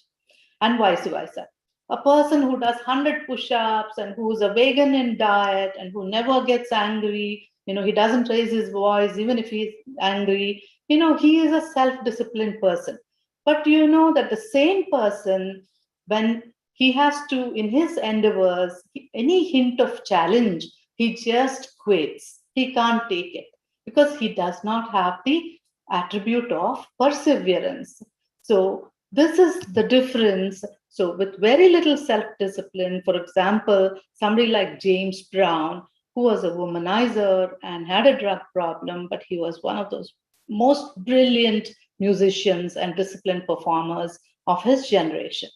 and vice versa. A person who does 100 push-ups and who's a vegan in diet and who never gets angry, he doesn't raise his voice even if he's angry, he is a self-disciplined person. But that the same person, when he has to, in his endeavors, any hint of challenge, he just quits. He can't take it because he does not have the attribute of perseverance. So this is the difference. So with very little self-discipline, for example, somebody like James Brown, who was a womanizer and had a drug problem, but he was one of those most brilliant musicians and disciplined performers of his generation.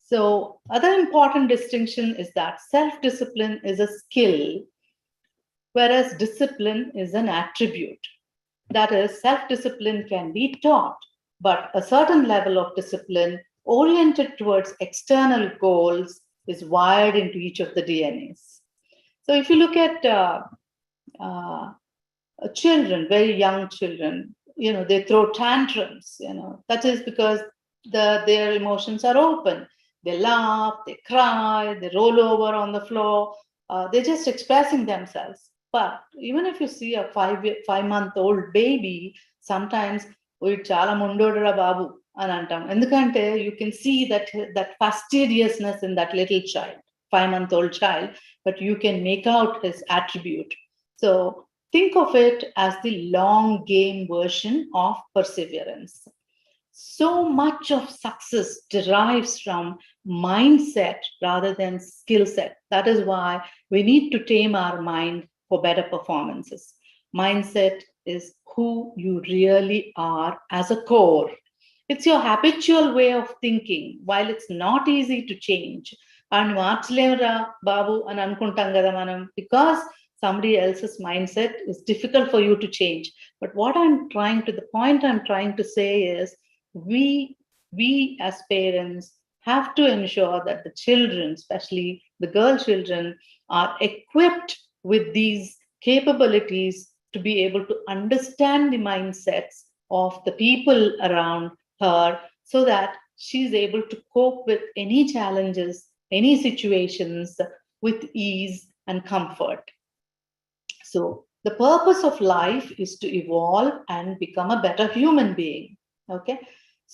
So other important distinction is that self-discipline is a skill, whereas discipline is an attribute. That is, self-discipline can be taught, but a certain level of discipline oriented towards external goals is wired into each of the DNAs. So if you look at children, very young children, they throw tantrums, that is because their emotions are open. They laugh, they cry, they roll over on the floor. They're just expressing themselves. But even if you see a 5-month-old baby, sometimes chala mundodra babu అని అంటాం. ఎందుకంటే you can see that fastidiousness in that little child, 5-month-old child, but you can make out his attribute. So think of it as the long game version of perseverance. So much of success derives from mindset rather than skill set. That is why we need to tame our mind for better performances. Mindset is who you really are as a core. It's your habitual way of thinking, while it's not easy to change. And marchlemra babu an anukuntam kada manam, because somebody else's mindset is difficult for you to change. But the point I'm trying to say is, we as parents have to ensure that the children, especially the girl children, are equipped with these capabilities to be able to understand the mindsets of the people around her, so that she's able to cope with any challenges, any situations with ease and comfort. So the purpose of life is to evolve and become a better human being. Okay.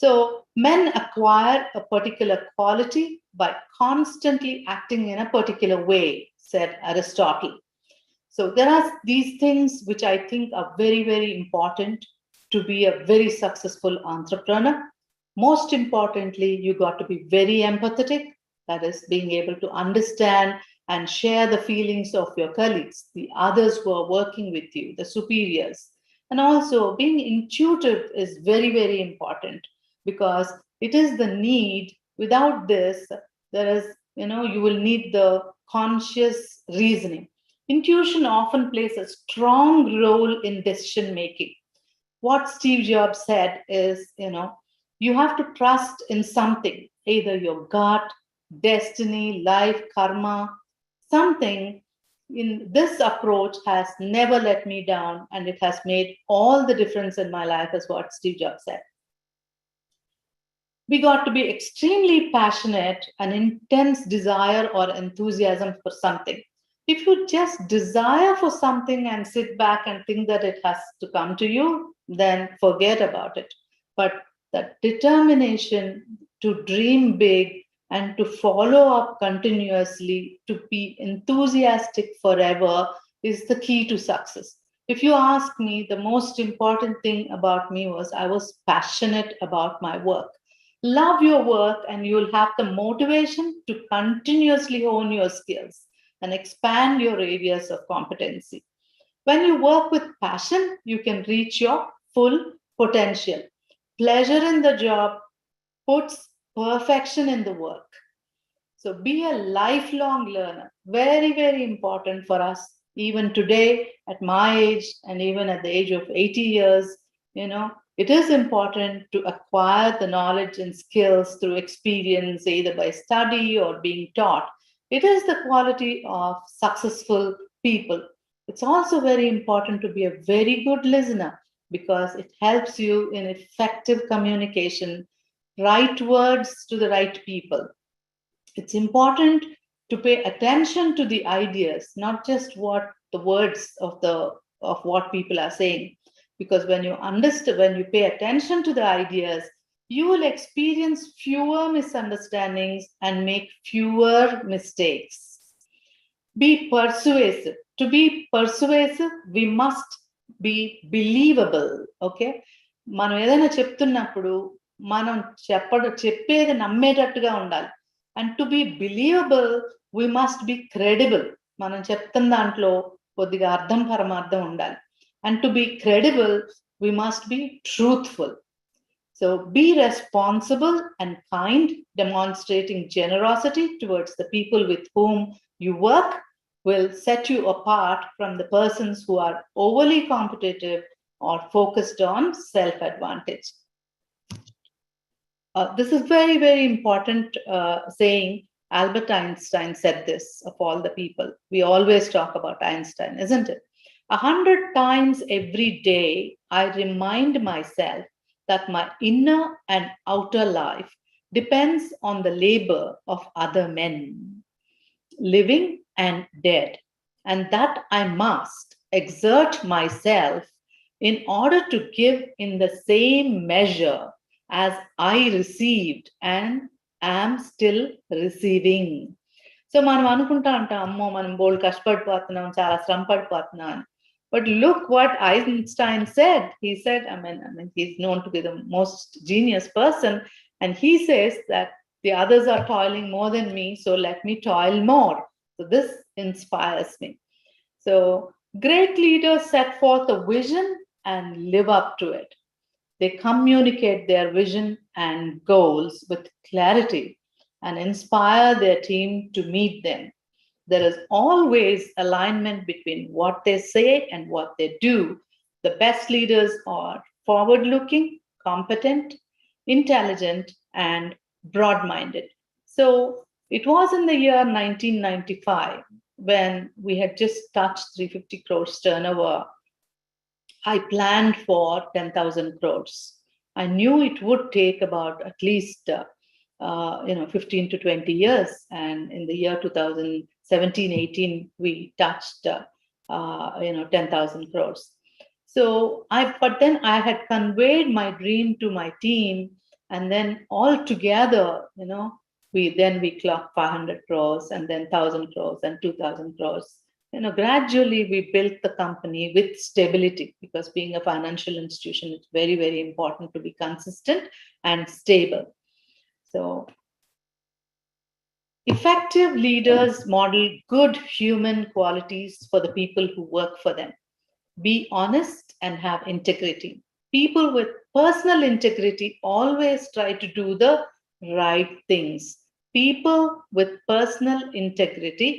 So men acquire a particular quality by constantly acting in a particular way, said Aristotle. So there are these things which I think are very, very important to be a very successful entrepreneur. Most importantly, you got to be very empathetic. That is, being able to understand and share the feelings of your colleagues, the others who are working with you, the superiors. And also being intuitive is very, very important, because it is the need. Without this, there is, you will need the conscious reasoning. Intuition often plays a strong role in decision making. What Steve Jobs said is, you have to trust in something, either your gut, destiny, life, karma, something. In this approach has never let me down, and it has made all the difference in my life, is what Steve Jobs said. We got to be extremely passionate, an intense desire or enthusiasm for something. If you just desire for something and sit back and think that it has to come to you, then forget about it. But that determination to dream big and to follow up continuously, to be enthusiastic forever, is the key to success. If you ask me, the most important thing about me was I was passionate about my work. Love your work, and you'll have the motivation to continuously hone your skills and expand your areas of competency. When you work with passion, you can reach your full potential. Pleasure in the job puts perfection in the work. So be a lifelong learner. Very, very important for us, even today at my age and even at the age of 80 years, it is important to acquire the knowledge and skills through experience, either by study or being taught. It is the quality of successful people. It's also very important to be a very good listener, because it helps you in effective communication, right words to the right people. It's important to pay attention to the ideas, not just what the words of what people are saying. Because when you pay attention to the ideas, you will experience fewer misunderstandings and make fewer mistakes. Be persuasive. To be persuasive, we must be believable. Okay? మనం ఏదైనా చెప్తున్నప్పుడు మనం చెప్పేది నమ్మేటట్టుగా ఉండాలి. And to be believable, we must be credible. మనం చెప్తున్న దాంట్లో కొద్దిగా అర్థం పరమార్థం ఉండాలి. And to be credible, we must be truthful. So be responsible and kind, demonstrating generosity towards the people with whom you work will set you apart from the persons who are overly competitive or focused on self-advantage. This is very, very important saying. Albert Einstein said this of all the people. We always talk about Einstein, isn't it? 100 times every day, I remind myself that my inner and outer life depends on the labor of other men, living and dead, and that I must exert myself in order to give in the same measure as I received and am still receiving. So మనం అనుకుంటా ఉంటాం, అమ్మో మనం బోల్డ్ కష్టపడిపోతున్నాం, చాలా శ్రమ పడిపోతున్నాం. But look what Einstein said. He said, I mean, he's known to be the most genius person, and he says that the others are toiling more than me, so let me toil more. So this inspires me. So great leaders set forth a vision and live up to it. They communicate their vision and goals with clarity and inspire their team to meet them. There is always alignment between what they say and what they do. The best leaders are forward-looking, competent, intelligent, and broad-minded. So it was in the year 1995 when we had just touched 350 crores turnover. I planned for 10,000 crores. I knew it would take about at least 15 to 20 years. And in the year 2017-18, we touched 10,000 crores. So but then I had conveyed my dream to my team, And then all together, we clock 500 crores and then 1,000 crores and 2,000 crores. Gradually we built the company with stability, because being a financial institution, it's very, very important to be consistent and stable. So effective leaders model good human qualities for the people who work for them. Be honest and have integrity. People with personal integrity always try to do the right things. People with personal integrity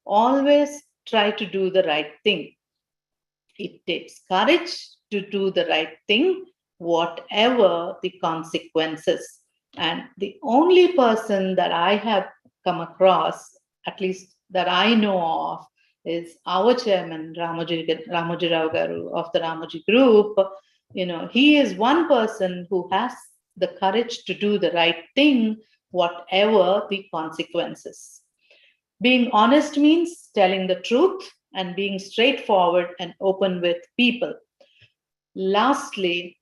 always try to do the right thing. It takes courage to do the right thing, whatever the consequences. And the only person that I have come across, at least that I know of, is our chairman, Ramoji Rao Garu of the Ramoji Group. He is one person who has the courage to do the right thing, whatever the consequences. Being honest means telling the truth and being straightforward and open with people. Lastly,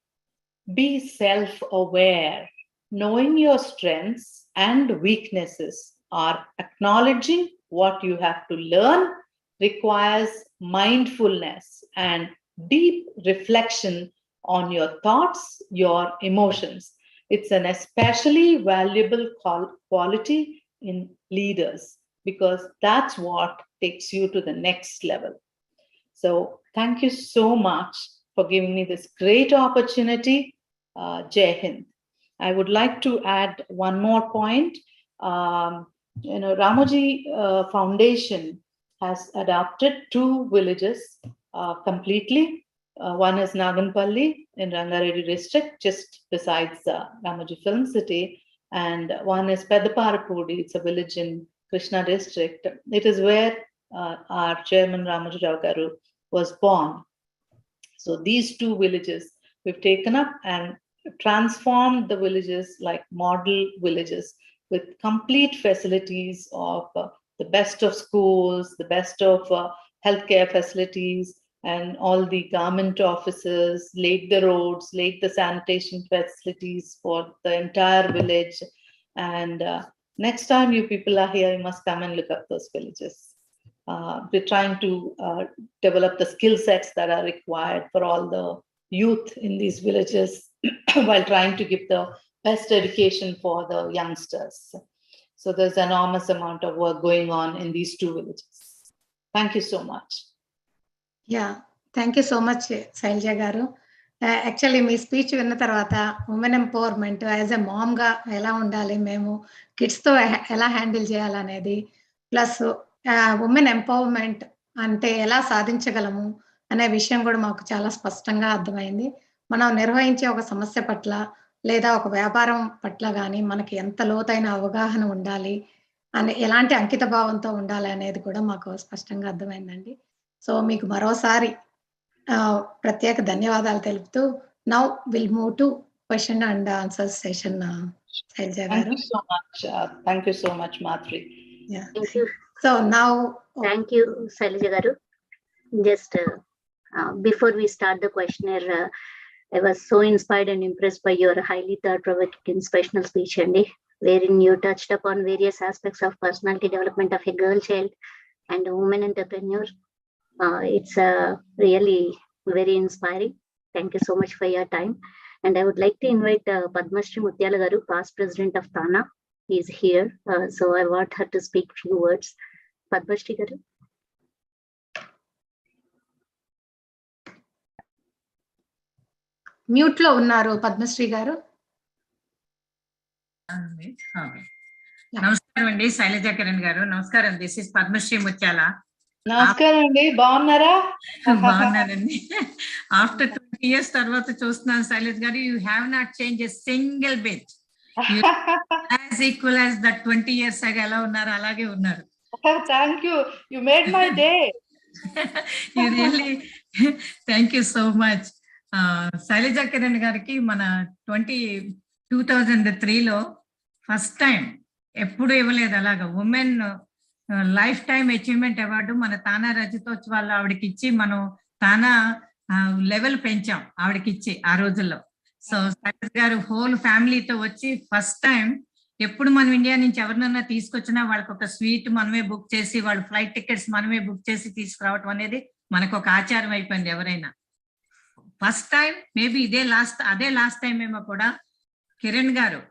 be self-aware. Knowing your strengths and weaknesses or acknowledging what you have to learn requires mindfulness and deep reflection on your thoughts, your emotions. It's an especially valuable quality in leaders, because that's what takes you to the next level. So thank you so much for giving me this great opportunity. Jai Hind. I would like to add one more point. Ramoji Foundation has adopted 2 villages completely. One is Naganpalli in Rangareddy district, just besides Ramoji Film City, and one is Pedaparapudi. It's a village in Krishna district. It is where our chairman Ramoji Rao Garu was born. So these 2 villages we've taken up and transformed the villages like model villages with complete facilities of the best of schools, the best of healthcare facilities, and all the government offices, laid the roads, laid the sanitation facilities for the entire village. And next time you people are here, you must come and look up those villages. We're trying to develop the skill sets that are required for all the youth in these villages while trying to give the best education for the youngsters. So there's an enormous amount of work going on in these 2 villages. Thank you so much. Yeah, thank you so much, Sailaja Garu. Actually, me speech విన్న తర్వాత women empowerment as a మామ్గా ఎలా ఉండాలి, మేము కిడ్స్తో ఎలా handle చేయాలనేది, plus women empowerment అంటే ఎలా సాధించగలము అనే విషయం కూడా మాకు చాలా స్పష్టంగా అర్థమైంది. మనం నిర్వహించే ఒక సమస్య పట్ల లేదా ఒక వ్యాపారం పట్ల కానీ మనకి ఎంత లోతైన అవగాహన ఉండాలి, ఎలాంటి అంకిత భావంతో ఉండాలి అనేది కూడా మాకు స్పష్టంగా అర్థమైందండి. సో మీకు మరోసారి ప్రత్యేక ధన్యవాదాలు తెలుపుతూ now will move to question and answer session. Sailaja Garu. Thank you so much, Madhuri. Yeah. Thank you. So now, Thank you, Sailaja Garu. Just before we start the questionnaire, I was so inspired and impressed by your highly thought-provoking inspirational speech, Andy, wherein you touched upon various aspects of personality development of a girl child and a woman entrepreneur. It's really very inspiring. Thank you so much for your time. And I would like to invite Padmasri Mutyala Garu, past president of TANA. He is here. So I want her to speak few words. Padmasri Garu. Mute లో ఉన్నారు పద్మశ్రీ గారు. నమస్కారం అండి శైలజ కిరణ్ గారు. నమస్కారం. This is Padmashri ముత్యాల. నమస్కారం అండి, బాగున్నారా? బాగున్నానండి. ఆఫ్టర్ 20 years తర్వాత చూస్తున్నాను Shailaja garu. You have not change a single bit. As equal as that 20 years ago ఎలా ఉన్నారు అలాగే ఉన్నారు. Thank you, you made my day. You really thank you so much. Shailaja Kiran గారికి మన 2003లో ఫస్ట్ టైం, ఎప్పుడు ఇవ్వలేదు అలాగా, women life time achievement award మన తానా రజతోత్సవాల్లో ఆవిడకి ఇచ్చి మనం తానా లెవెల్ పెంచాం ఆవిడకి ఇచ్చి ఆ రోజుల్లో. సో శైలజ్ గారు హోల్ ఫ్యామిలీతో వచ్చి ఫస్ట్ టైం ఎప్పుడు మనం ఇండియా నుంచి ఎవరినన్నా తీసుకొచ్చినా వాళ్ళకి ఒక స్వీట్ మనమే బుక్ చేసి వాళ్ళ ఫ్లైట్ టికెట్స్ మనమే బుక్ చేసి తీసుకురావటం అనేది మనకు ఒక ఆచారం అయిపోయింది. ఎవరైనా ఫస్ట్ టైం మేబీ అదే లాస్ట్ టైం ఏమో కూడా కిరణ్ గారు,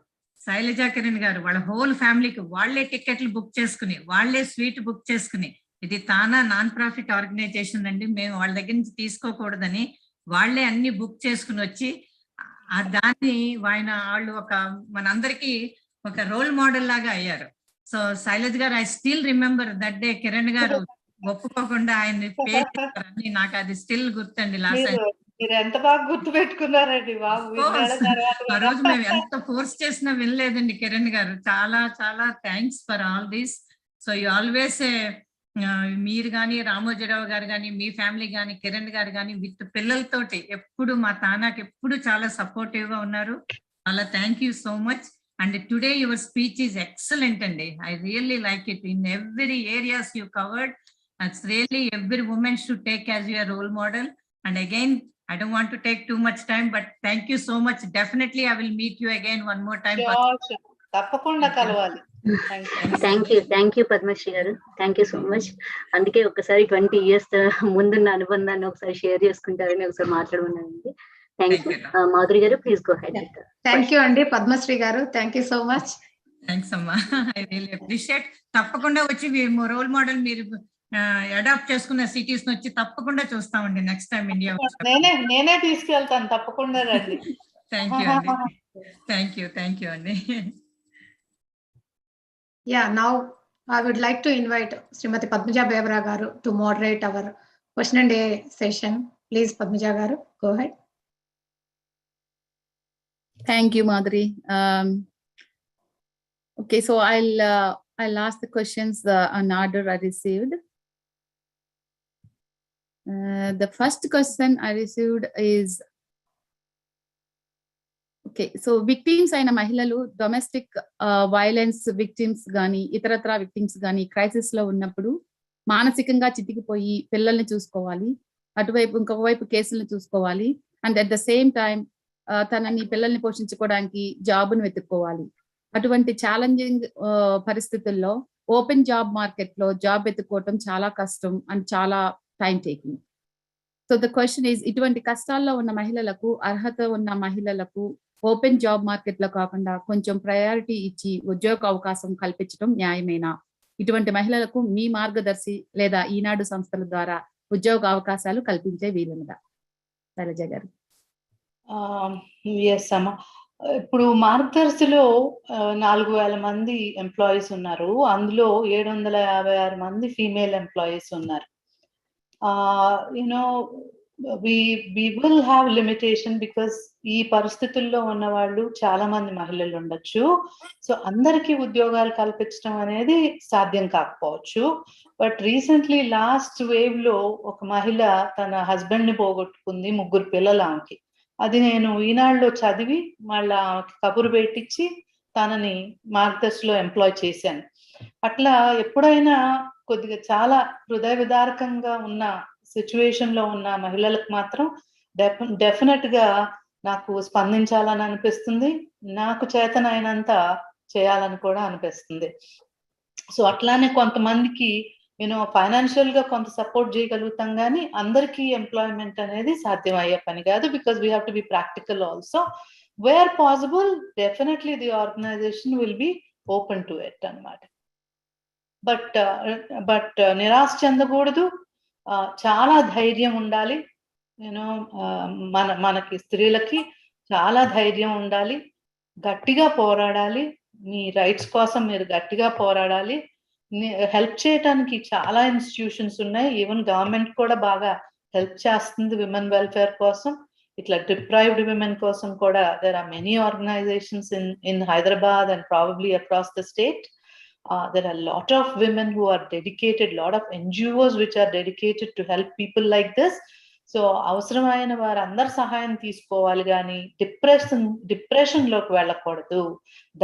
శైలజా కిరణ్ గారు వాళ్ళ హోల్ ఫ్యామిలీకి వాళ్లే టికెట్లు బుక్ చేసుకుని వాళ్లే స్వీట్ బుక్ చేసుకుని, ఇది తానా నాన్ ప్రాఫిట్ ఆర్గనైజేషన్ అండి, మేము వాళ్ళ దగ్గర నుంచి తీసుకోకూడదని వాళ్లే అన్ని బుక్ చేసుకుని వచ్చి దాన్ని వాళ్ళు ఒక మనందరికీ ఒక రోల్ మోడల్ లాగా అయ్యారు. సో శైలజ్ గారు, I still remember that day Kiran గారు ఒప్పుకోకుండా ఆయన పే చేశారని నాకు అది స్టిల్ గుర్తండి. లాస్ట్ టైం మీరు ఎంత బాగా గుర్తు పెట్టుకున్నారండి బాబు. ఆ రోజు మేము ఎంత ఫోర్స్ చేసినా వినలేదండి కిరణ్ గారు. చాలా చాలా thanks for all this. So you always మీరు కానీ రామోజీరావు గారు కానీ మీ ఫ్యామిలీ కానీ కిరణ్ గారు కానీ విత్ పిల్లలతోటి ఎప్పుడు మా తానాకి ఎప్పుడు చాలా సపోర్టివ్ గా ఉన్నారు. చాలా thank you so much. And today your speech is excellent అండి. I really like it. In every areas you covered. It's really every women should take as your role model. And again I don't want to take too much time, but thank you so much. Definitely I will meet you again one more time. Sure. తప్పకుండా కలవాలి. Thank you Padmashri గారు. Thank you so much. అందుకే ఒకసారి 20 years ముందున్న అనుబంధాన్ని ఒకసారి share చేసుకుంటారని ఒకసారి మాట్లాడమన్నానండి. Thank you. మాధురి గారు, please go ahead. Thank you అండి పద్మశ్రీ గారు. Thank you so much. Thanks అమ్మా. I really appreciate. తప్పకుండా వచ్చి రోల్ మోడల్ మీరు అడాప్ట్ చేసుకున్న సిటీస్ వచ్చి తప్పకుండా చూస్తామండి నెక్స్ట్ టైం ఇండియా. నేనే తీసుకెళ్తాను తప్పకుండా రండి. థ్యాంక్ యూ అండి. థ్యాంక్ యూ అండి. Yeah, now I would like to invite Srimati Padmaja Bevra garu to moderate our question and answer session. Please, Padmaja garu, go ahead. Thank you, Madhuri. Okay, so I'll ask the questions on order I received. The first question I received is, okay, so victims అయిన మహిళలు domestic violence victims గానీ ఇతరత్ర victims గానీ crisis లో ఉన్నప్పుడు మానసికంగా చితికిపోయి పిల్లల్ని చూసుకోవాలి, అటువైపు ఇంకొక వైపు కేసులను చూసుకోవాలి, and at the same time తనని పిల్లల్ని పోషించుకోవడానికి జాబ్ను వెతుక్కోవాలి. అటువంటి ఛాలెంజింగ్ పరిస్థితుల్లో ఓపెన్ జాబ్ మార్కెట్ లో జాబ్ వెతుక్కోవటం చాలా కష్టం అండ్ చాలా time taking. So the question is, ఇటువంటి కష్టాల్లో ఉన్న మహిళలకు, అర్హత ఉన్న మహిళలకు ఓపెన్ జాబ్ మార్కెట్ లో కాకుండా కొంచెం ప్రయారిటీ ఇచ్చి ఉద్యోగ అవకాశం కల్పించడం న్యాయమేనా? ఇటువంటి మహిళలకు మీ మార్గదర్శి లేదా ఈనాడు సంస్థల ద్వారా ఉద్యోగ అవకాశాలు కల్పించే వీలుందా? శైలజ గారు. ఎస్ అమ్మా. ఇప్పుడు మార్గదర్శిలో 4000 మంది ఎంప్లాయీస్ ఉన్నారు. అందులో 756 మంది ఫీమేల్ ఎంప్లాయీస్ ఉన్నారు. we will have limitation because ఈ పరిస్థితుల్లో ఉన్న వాళ్ళు చాలా మంది మహిళలు ఉండొచ్చు. సో అందరికీ ఉద్యోగాలు కల్పించడం అనేది సాధ్యం కాకపోవచ్చు. బట్ రీసెంట్లీ లాస్ట్ వేవ్ లో ఒక మహిళ తన హస్బెండ్ ని పోగొట్టుకుంది, 3 పిల్లలు ఆమెకి. అది నేను ఈనాడులో చదివి మళ్ళా కబురు పెట్టించి తనని మార్గదర్శిలో ఎంప్లాయ్ చేశాను. అట్లా ఎప్పుడైనా కొద్దిగా చాలా హృదయ విదారకంగా ఉన్న సిచ్యువేషన్ లో ఉన్న మహిళలకు మాత్రం డెఫినెట్ గా నాకు స్పందించాలని అనిపిస్తుంది, నాకు చేతనైనంత చేయాలని కూడా అనిపిస్తుంది. సో అట్లానే కొంతమందికి ఫైనాన్షియల్ గా కొంత సపోర్ట్ చేయగలుగుతాం, కానీ అందరికీ ఎంప్లాయ్మెంట్ అనేది సాధ్యం అయ్యే పని కాదు. Because we have to be practical also. Where possible definitely the organization will be open to it అన్నమాట. బట్ నిరాశ చెందకూడదు. చాలా ధైర్యం ఉండాలి. మనకి స్త్రీలకి చాలా ధైర్యం ఉండాలి, గట్టిగా పోరాడాలి. మీ రైట్స్ కోసం మీరు గట్టిగా పోరాడాలి. హెల్ప్ చేయడానికి చాలా ఇన్స్టిట్యూషన్స్ ఉన్నాయి. ఈవెన్ గవర్నమెంట్ కూడా బాగా హెల్ప్ చేస్తుంది విమెన్ వెల్ఫేర్ కోసం. ఇట్లా డిప్రైవ్డ్ విమెన్ కోసం కూడా there are many organizations in Hyderabad and probably across the state. There are a lot of women who are dedicated, lot of NGOs which are dedicated to help people like this. So అవసరమైన వారందరి సహాయం తీసుకోవాలి, కానీ depression లోకి వెళ్ళకూడదు.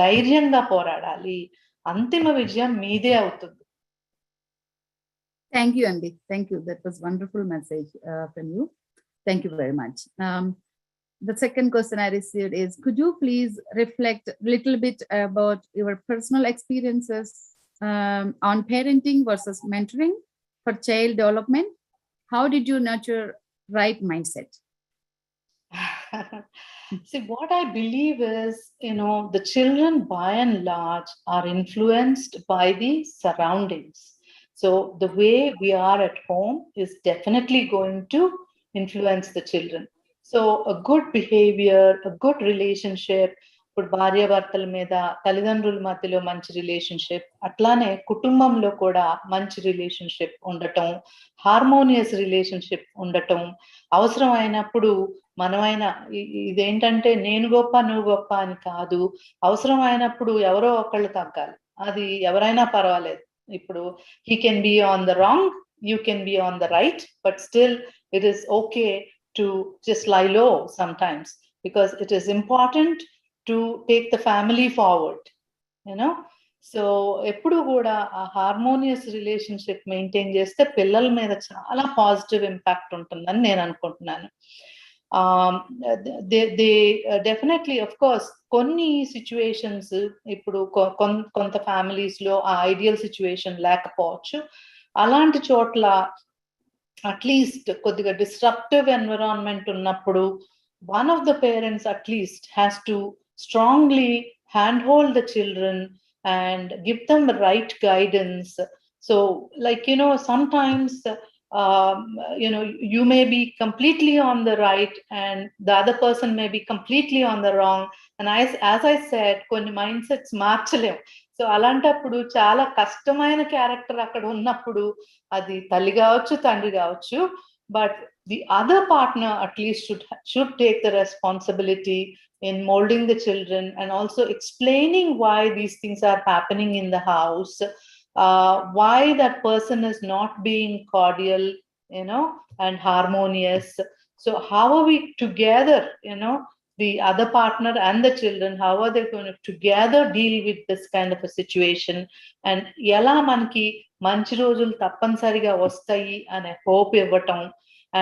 ధైర్యంగా పోరాడాలి. అంతిమ విజయం మీదే అవుతుంది. థ్యాంక్ యూ అండి. Thank you. That was wonderful message from you. Thank you very much. the second question I received is, could you please reflect a little bit about your personal experiences on parenting versus mentoring for child development? How did you nurture right mindset? See, what I believe is, the children by and large are influenced by the surroundings. So the way we are at home is definitely going to influence the children. So a good behavior, a good relationship, ఇప్పుడు భార్యాభర్తల మీద తల్లిదండ్రుల మధ్యలో మంచి relationship, అట్లానే కుటుంబంలో కూడా మంచి రిలేషన్షిప్ ఉండటం, హార్మోనియస్ రిలేషన్షిప్ ఉండటం, అవసరం అయినప్పుడు మనమైన ఇదేంటంటే నేను గొప్ప నువ్వు గొప్ప అని కాదు, అవసరం అయినప్పుడు ఎవరో ఒకళ్ళు తగ్గాలి, అది ఎవరైనా పర్వాలేదు. ఇప్పుడు he can be on the wrong, you can be on the right, but still it is okay to just lie low sometimes, because it is important to take the family forward, so ఎప్పుడు కూడా ఆ harmonious relationship maintain చేస్తే పిల్లల మీద చాలా positive impact ఉంటుందని నేను అనుకుంటున్నాను. దే డెఫినెట్లీ ఆఫ్ కోర్స్ కొన్ని సిచ్యువేషన్స్ ఇప్పుడు కొంత ఫ్యామిలీస్ లో ఆ ఐడియల్ సిచ్యువేషన్ లేకపోవచ్చు. అలాంటి చోట్ల అట్లీస్ట్ కొద్దిగా డిస్ట్రప్టివ్ ఎన్విరాన్మెంట్ ఉన్నప్పుడు one of the parents at least has to strongly handhold the children and give them the right guidance. So like, sometimes you may be completely on the right and the other person may be completely on the wrong, and as I said, కొన్ని mindsets మార్చలేం. So అలాంటప్పుడు చాలా కష్టమైన character అక్కడ ఉన్నప్పుడు, అది తల్లి కావచ్చు తండ్రి కావచ్చు, but the other partner at least should take the responsibility in molding the children and also explaining why these things are happening in the house, why that person is not being cordial, and harmonious. So how are we together, the other partner and the children, how are they going to together deal with this kind of a situation, and ఎలా మనకి మంచి రోజులు తప్పనిసరిగా వస్తాయి అనే hope ఇవ్వటం.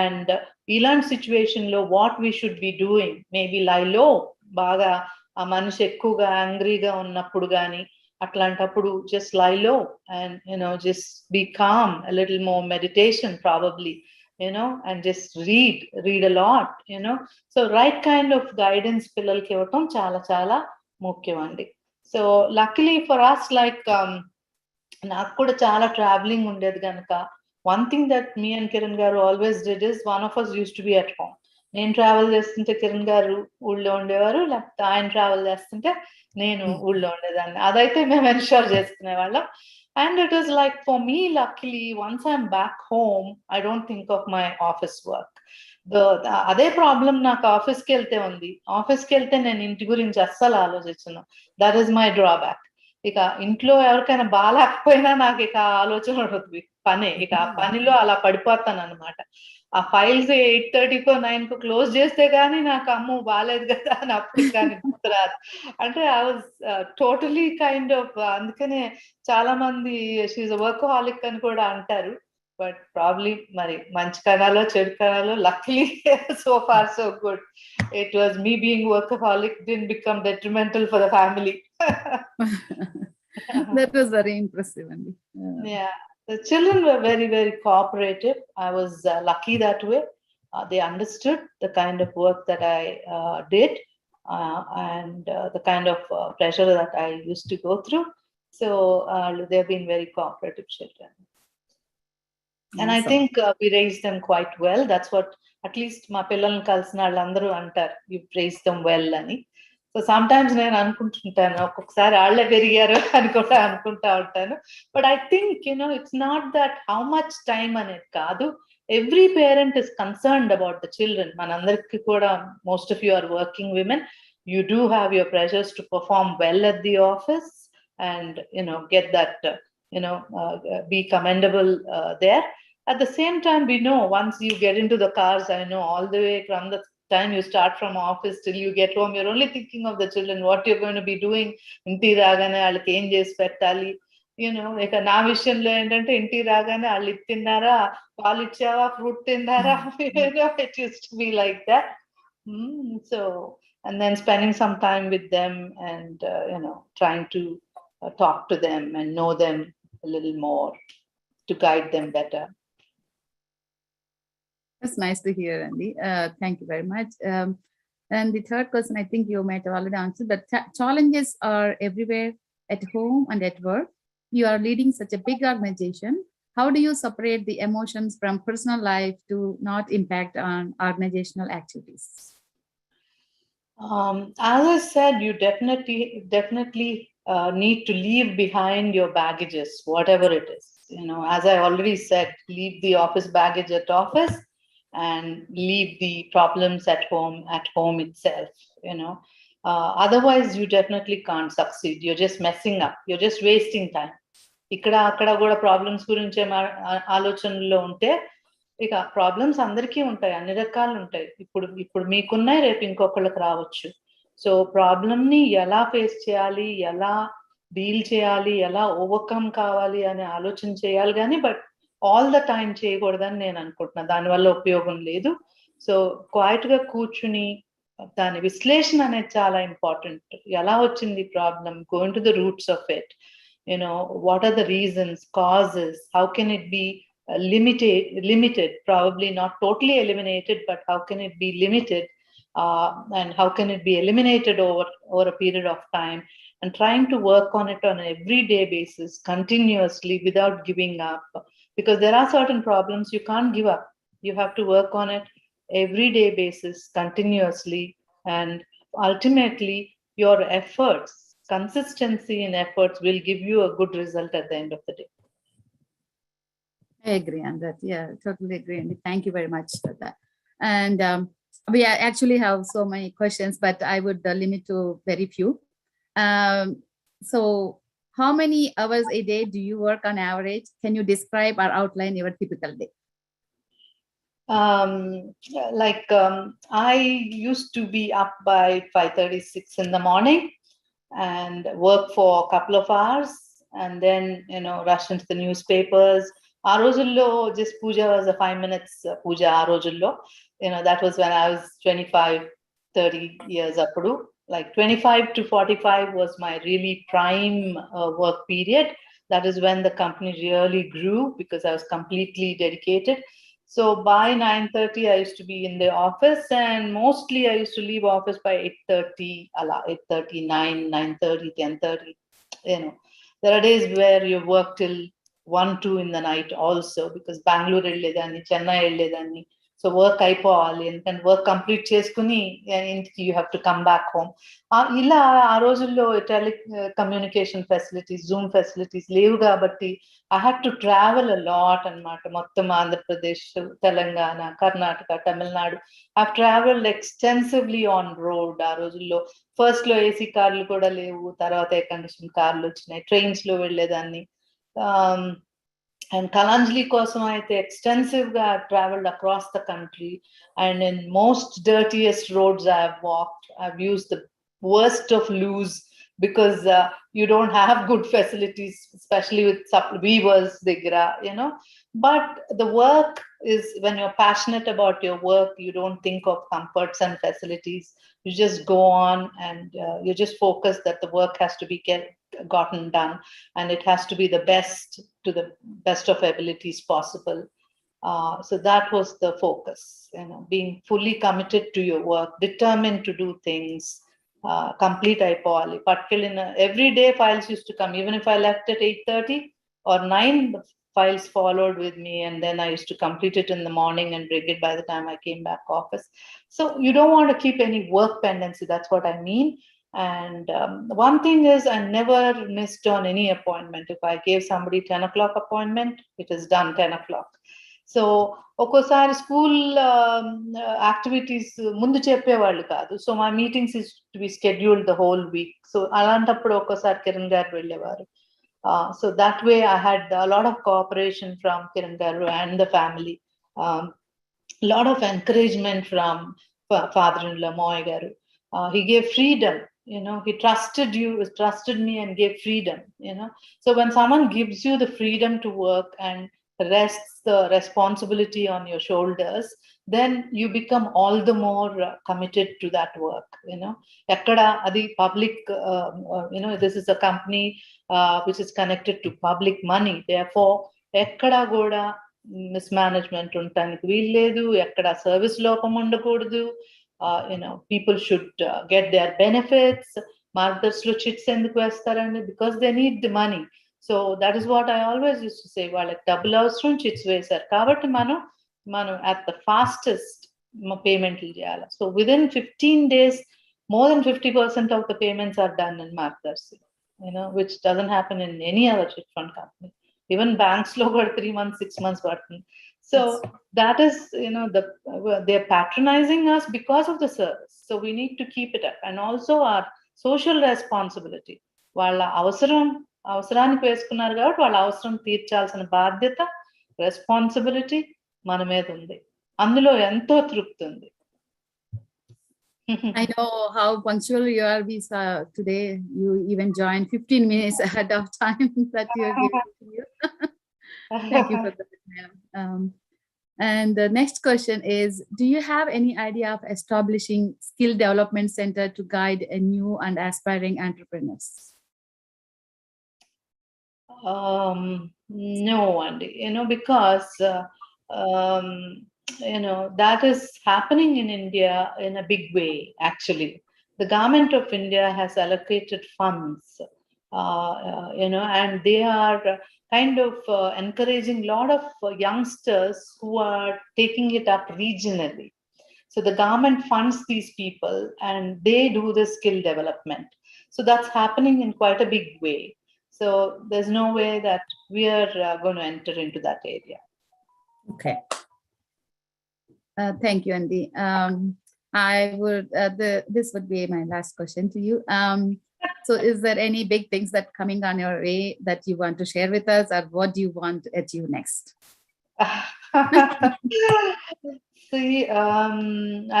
And ఇలాంటి situation లో what we should be doing, maybe lie low బాగా ఆ మనిషి ఎక్కువగా యాంగ్రీగా ఉన్నప్పుడు కానీ అట్లాంటప్పుడు just lie low and just be calm, a little more meditation probably, and just read a lot, so right kind of guidance పిల్లలకి ఇవ్వటం చాలా చాలా ముఖ్యం అండి. So luckily for us, like నాకు కూడా చాలా ట్రావెలింగ్ ఉండేది కనుక, one thing that me and Kiran garu always did is, one of us used to be at home. నేను ట్రావెల్ చేస్తుంటే కిరణ్ గారు ఊళ్ళో ఉండేవారు, లేకపోతే ఆయన ట్రావెల్ చేస్తుంటే నేను ఊళ్ళో ఉండేదాన్ని. అదైతే మేము ఎన్షూర్ చేసుకునే వాళ్ళం. And it is like, for me, luckily, once I'm back home, I don't think of my office work. అదే ప్రాబ్లం నాకు ఆఫీస్కి వెళ్తే ఉంది. ఆఫీస్కి వెళ్తే నేను ఇంటి గురించి అస్సలు ఆలోచించను. That is my drawback. ఇక ఇంట్లో ఎవరికైనా బాగాలేకపోయినా నాకు ఇక ఆలోచన ఉంటుంది పనే. ఇక ఆ పనిలో అలా పడిపోతాను అనమాట. ఆ ఫైల్స్ 8:30కో 9కో క్లోజ్ చేస్తే గానీ నాకు అమ్మో బాగాలేదు కదా అని అప్పుడు కానీ గుర్తురాదు. అంటే I was totally kind of, అందుకనే చాలా మంది షీఈ్ అ వర్కహాలిక్ అని కూడా అంటారు. బట్ ప్రాబ్లీ మరి మంచి కణాలో చెడు కణాలో, luckily so far so good. It was me being workaholic didn't become detrimental for the family. That was very impressive, Andy. Yeah, the children were very, very cooperative. I was lucky that way. They understood the kind of work that I did, and the kind of pressure that I used to go through. So they've been very cooperative children. And I think we raised them quite well. That's what at least మా పిల్లల్ని కలిసిన వాళ్ళందరూ అంటారు, you raised them well అని. So sometimes నేను అనుకుంటుంటాను, ఒక్కొక్కసారి వాళ్ళే పెరిగారు అని కూడా అనుకుంటా ఉంటాను. But I think it's not that how much time అనేది కాదు. Every parent is concerned about the children. మనందరికి కూడా, most of you are working women, you do have your pressures to perform well at the office and get that be commendable there. At the same time, we know once you get into the cars, I know all the way from the time you start from office till you get home, you're only thinking of the children, what you're going to be doing. ఇంటి రాగానే వాళ్ళకి ఏం చేసి పెట్టాలి, ఇక నా విషయంలో ఏంటంటే ఇంటి రాగానే వాళ్ళు తిన్నారా, పాలు ఇచ్చావా, ఫ్రూట్ తిన్నారా, it used to be like that. So, and then spending some time with them and, trying to talk to them and know them a little more to guide them better. That's nice to hear, Andy. Thank you very much. And the third question, I think you might have already answered, but challenges are everywhere at home and at work. You are leading such a big organization. How do you separate the emotions from personal life to not impact on organizational activities? As I said, you definitely need to leave behind your baggages, whatever it is. As I already said, leave the office baggage at office and leave the problems at home itself. Otherwise, you definitely can't succeed. You're just messing up. You're just wasting time. ఇక్కడ అక్కడ కూడా problems గురించే ఆలోచనలో ఉంటే ఇక problems అందరికీ ఉంటాయి, అన్ని రకాలు ఉంటాయి. ఇప్పుడు మీకున్నాయి, రేపు ఇంకొకళ్ళకి రావచ్చు. సో ప్రాబ్లమ్ ని ఎలా ఫేస్ చేయాలి, ఎలా డీల్ చేయాలి, ఎలా ఓవర్కమ్ కావాలి అనే ఆలోచన చేయాలి కానీ బట్ ఆల్ ద టైం చేయకూడదని నేను అనుకుంటున్నా. దానివల్ల ఉపయోగం లేదు. సో క్వైట్ గా కూర్చుని దాని విశ్లేషణ అనేది చాలా ఇంపార్టెంట్. ఎలా వచ్చింది problem, going to the roots of it. What are the reasons, causes, how can it be limited, probably not totally eliminated, but how can it be limited, and how can it be eliminated over a period of time, and trying to work on it on an everyday basis continuously without giving up, because there are certain problems you can't give up. You have to work on it everyday basis continuously, and ultimately your efforts, consistency in efforts will give you a good result at the end of the day. I agree on that. Yeah, totally agree. And thank you very much for that. And we actually have so many questions, but I would limit to very few. So how many hours a day do you work on average? Can you describe or outline your typical day? I used to be up by 5:36 in the morning and work for a couple of hours and then rush into the newspapers. Aa rojullo just puja was a 5 minutes puja. Aa rojullo that was when I was 25-30 years appudu. Like 25 to 45 was my really prime work period. That is when the company really grew because I was completely dedicated. So by 9:30 I used to be in the office, and mostly I used to leave office by 8:30, 8:30, 9:30, 10:30. There are days where you work till 1-2 in the night also, because Bangalore వెళ్ళేదాన్ని, చెన్నై వెళ్ళేదాన్ని. So work అయిపోవాలి, and work complete చేసుకుని ఇంటికి you have to come back home. ఇలా ఆ రోజుల్లో communication facilities, Zoom facilities లేవు కాబట్టి I had to travel a lot అన్నమాట. మొత్తం Andhra Pradesh, Telangana, Karnataka, Tamil Nadu. I've traveled extensively on road. ఆ రోజుల్లో ఫస్ట్ లో ఏసీ కార్లు కూడా లేవు, తర్వాత ఎయిర్ కండిషన్ కార్లు వచ్చినాయి. ట్రైన్స్ లో వెళ్ళేదాన్ని. And Kalanjali kosam aithe extensive ga traveled across the country, and in most dirtiest roads I have walked. I've used the worst of loos because you don't have good facilities, especially with weavers digra, but the work is, when you're passionate about your work, you don't think of comforts and facilities. You just go on, and you just focus that the work has to be gotten done, and it has to be the best, to the best of abilities possible. So that was the focus, being fully committed to your work, determined to do things, complete ayipali. Particularly every day files used to come, even if I left at 8:30 or 9, the files followed with me, and then I used to complete it in the morning and bring it by the time I came back office. So you don't want to keep any work pendency, that's what I mean. And one thing is, I never missed on any appointment. If I gave somebody 10 o'clock appointment, it is done 10 o'clock. So ఒక్కోసారి school activities ముందు చెప్పేవాళ్ళు కాదు. So my meetings is to be scheduled the whole week. So అలాంటప్పుడు ఒక్కోసారి కిరణ్ గారు వెళ్ళేవారు. So that way I had a lot of cooperation from Kiran garu and the family. A lot of encouragement from father-in-law Moy garu. He gave freedom. He trusted me and gave freedom. So when someone gives you the freedom to work and rests the responsibility on your shoulders, then you become all the more committed to that work. Ekkada adi public, this is a company which is connected to public money. Therefore, ekkada goda mismanagement untaniki veelledu, ekkada service lopam undakudadu. People should get their benefits. Margadarsiలో chits enduku vestarandi? Because they need the money. So that is what I always used to say, వాళ్ళకి డబ్బులు అవసరం, chits వేశారు కాబట్టి మనం at the fastest పేమెంట్లు చేయాలి. So within 15 days, more than 50% of the payments are done in Margadarsi, which doesn't happen in any other chit fund company. Even banks lo got 3 months, 6 months pattern. So that is, they're patronizing us because of the service. So we need to keep it up. And also our social responsibility. వాళ్ళ అవసరానికి వేసుకున్నారు కాబట్టి వాళ్ళ అవసరం తీర్చాల్సిన బాధ్యత, responsibility మన మీద ఉంది. అందులో ఎంతో తృప్తి ఉంది. I know how punctual you are, Visa. Today you even joined 15 minutes ahead of time that you are giving to you. Thank you for that, ma'am. And the next question is, do you have any idea of establishing skill development center to guide a new and aspiring entrepreneurs? No, Andy, because that is happening in India in a big way. Actually, the government of India has allocated funds, and they are kind of encouraging a lot of youngsters who are taking it up regionally. So the government funds these people and they do the skill development. So that's happening in quite a big way. So there's no way that we are going to enter into that area. Okay. Thank you, Andy. This would be my last question to you. So is there any big things that coming on your way that you want to share with us, or what do you want to achieve next? See,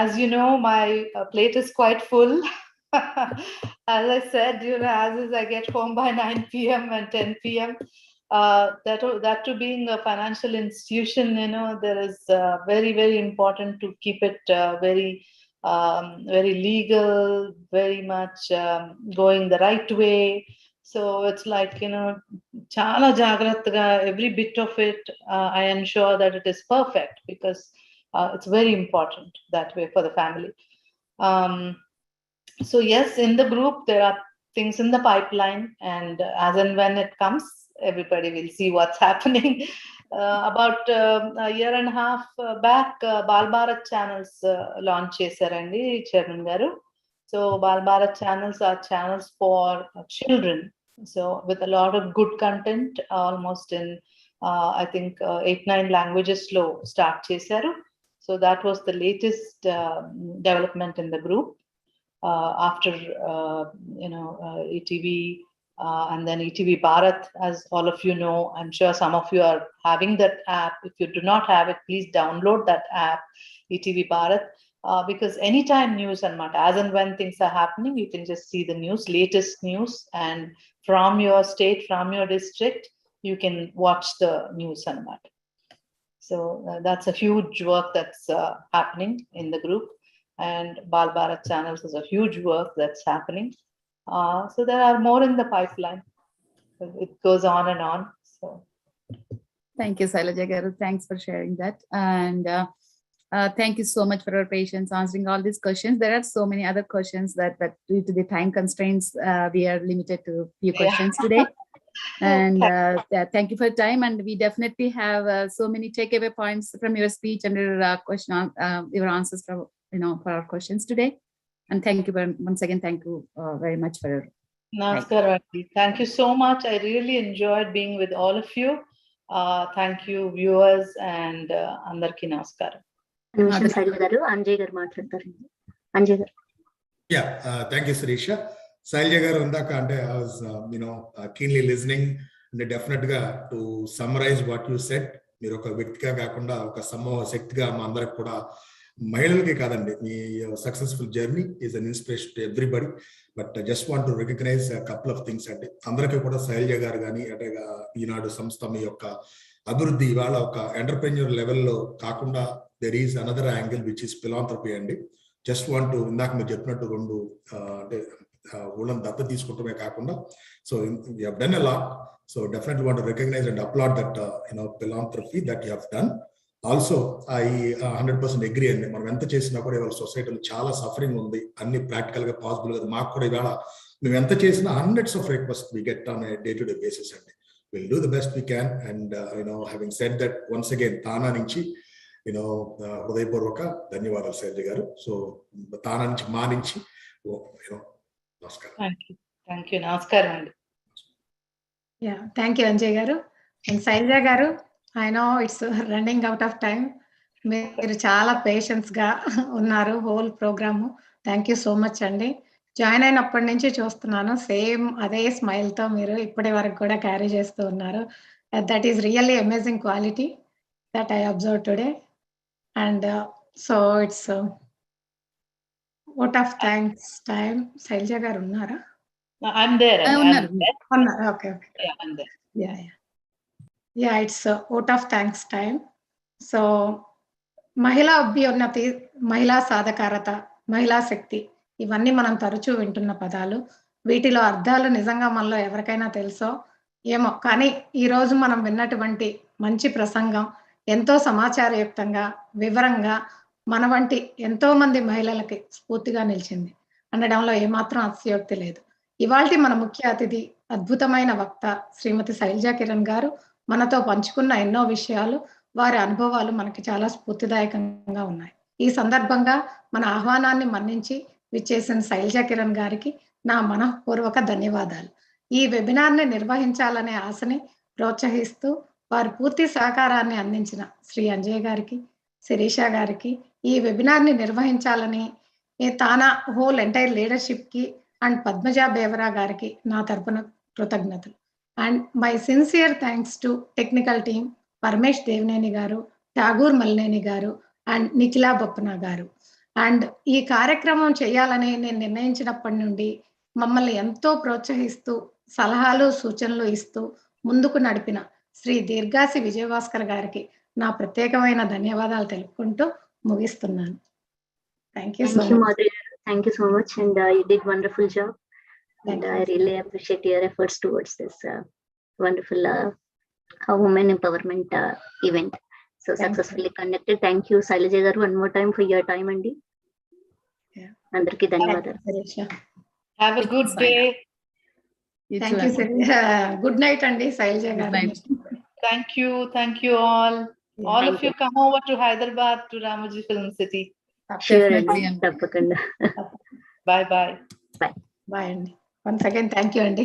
as you know, my plate is quite full. As I said, as is I get home by 9 p.m. and 10 p.m. That to being a financial institution, there is very, very important to keep it very legal, very much going the right way. So it's like, chala jagrattaga, every bit of it, I ensure that it is perfect, because it's very important that way for the family. So yes, in the group, there are things in the pipeline, and as and when it comes, everybody will see what's happening. About a year and a half back, Bal Bharat channels launch chesarandi Chairman garu. So Bal Bharat channels are channels for children. So with a lot of good content, almost in I think 8-9 languages lo start chesaru. So that was the latest development in the group. After ETV and then ETV Bharat, as all of you know, I'm sure some of you are having that app. If you do not have it, please download that app, ETV Bharat, because anytime news and as and when things are happening, you can just see the news, latest news, and from your state, from your district, you can watch the news and So that's a huge work that's happening in the group. And Bal Bharat channels is a huge work that's happening. So there are more in the pipeline. It goes on and on. So Thank you, Sailaja garu. Thanks for sharing that. And thank you so much for your patience answering all these questions. There are so many other questions that due to the time constraints, we are limited to few questions today. And thank you for your time. And we definitely have so many takeaway points from your speech and your your answers for for our questions today. And thank you once again. Thank you very much for your Namaskaram. Thank you so much. I really enjoyed being with all of you. Thank you, viewers, and andarki namaskaram. Sailaja garu, Anjay garu maatladtaru. Anjay garu. Yeah, thank you, Sirisha. Sailaja garu undaka ante I was keenly listening, and definitely to summarize what you said, మీరు ఒక వ్యక్తిగా కాకుండా ఒక సమూహ శక్తిగా మా అందరికి కూడా, మహిళలకి కాదండి, మీ successful journey is an inspiration to everybody. But just want to recognize couple of things. అంటే అందరికీ కూడా శైలజ గారు కానీ, అంటే ఈనాడు సంస్థ మీ యొక్క అభివృద్ధి ఇవాళ ఒక ఎంటర్ప్రెన్యూర్ లెవెల్లో కాకుండా there is another angle which is philanthropy అండి. జస్ట్ వాంట్ టు ఇందాక మీరు చెప్పినట్టు 2 అంటే ఊళ్ళని దత్త తీసుకుంటమే కాకుండా so you have done a lot. So definitely want to recognize and applaud that philanthropy that you have done. Also I 100% agree అండి. మనం ఎంత చేసినా కూడా ఇవాళ సొసైటీలో చాలా సఫరింగ్ ఉంది. అన్ని ప్రాక్టికల్ గా పాసిబుల్ కదా. మాకు కూడా ఇవాళ మేము ఎంత చేసినా hundreds of request we get on day to day basis అండి. Will do the best we can. And having said that once again TANA నుంచి హృదయపూర్వక ధన్యవాదాలు శైలజ గారు. సో తానా నుంచి మా నుంచి నమస్కారం. Thank you. నమస్కారం అండి. Thank you Anjay garu. And Shailaja garu, I know it's running out of time. మీరు చాలా పేషెన్స్ గా ఉన్నారు whole program. Thank you so much అండి. జాయిన్ అయినప్పటి నుంచి చూస్తున్నాను సేమ్ అదే స్మైల్ తో మీరు ఇప్పటి వరకు కూడా క్యారీ చేస్తూ ఉన్నారు. That is really amazing quality that I observe today. And so it's vote of thanks time. Shailaja garu ఉన్నారా? I'm there. ఉన్నారు. Okay. Yeah, I'm there. Yeah, it's vote of thanks time. So మహిళా అభ్యున్నతి, మహిళా సాధకారత, మహిళా శక్తి ఇవన్నీ మనం తరచూ వింటున్న పదాలు. వీటిలో అర్థాలు నిజంగా మనలో ఎవరికైనా తెలుసో ఏమో, కానీ ఈరోజు మనం విన్నటువంటి మంచి ప్రసంగం ఎంతో సమాచారయుక్తంగా, వివరంగా మన వంటి ఎంతో మంది మహిళలకి స్ఫూర్తిగా నిలిచింది అనడంలో ఏమాత్రం అతిశయోక్తి లేదు. ఇవాల్టి మన ముఖ్య అతిథి, అద్భుతమైన వక్త శ్రీమతి శైలజా కిరణ్ గారు మనతో పంచుకున్న ఎన్నో విషయాలు, వారి అనుభవాలు మనకి చాలా స్ఫూర్తిదాయకంగా ఉన్నాయి. ఈ సందర్భంగా మన ఆహ్వానాన్ని మన్నించి విచ్చేసిన శైలజా కిరణ్ గారికి నా మనఃపూర్వక ధన్యవాదాలు. ఈ వెబినార్ని నిర్వహించాలనే ఆశని ప్రోత్సహిస్తూ వారి పూర్తి సహకారాన్ని అందించిన శ్రీ అంజయ్ గారికి, శిరీష గారికి, ఈ వెబినార్ని నిర్వహించాలని తానా హోల్ ఎంటైర్ లీడర్షిప్ కి అండ్ పద్మజ బేవరా గారికి నా తరపున కృతజ్ఞతలు. And my sincere thanks to technical team Paramesh Devineni గారు, ఠాగూర్ మల్లేని గారు అండ్ నిఖిలా బొప్పన గారు. అండ్ ఈ కార్యక్రమం చేయాలని నేను నిర్ణయించినప్పటి నుండి మమ్మల్ని ఎంతో ప్రోత్సహిస్తూ సలహాలు సూచనలు ఇస్తూ ముందుకు నడిపిన శ్రీ దీర్ఘాసి విజయభాస్కర్ గారికి నా ప్రత్యేకమైన ధన్యవాదాలు తెలుపుకుంటూ ముగిస్తున్నాను. Thank you so much. Thank you so much, and you did wonderful job. And I really appreciate your efforts towards this wonderful women empowerment event. So successfully conducted. Thank you, Sailaja garu, one more time for your time, Andi. Andarki ధన్యవాదాలు. Have a good day. Thank you, sir. Good night, Andi. Sailaja garu. Thank you all. All of you come over to Hyderabad to Ramoji Film City. Sure, తప్పకుండా. Bye. Bye, Andi. Once again, thank you, Andi.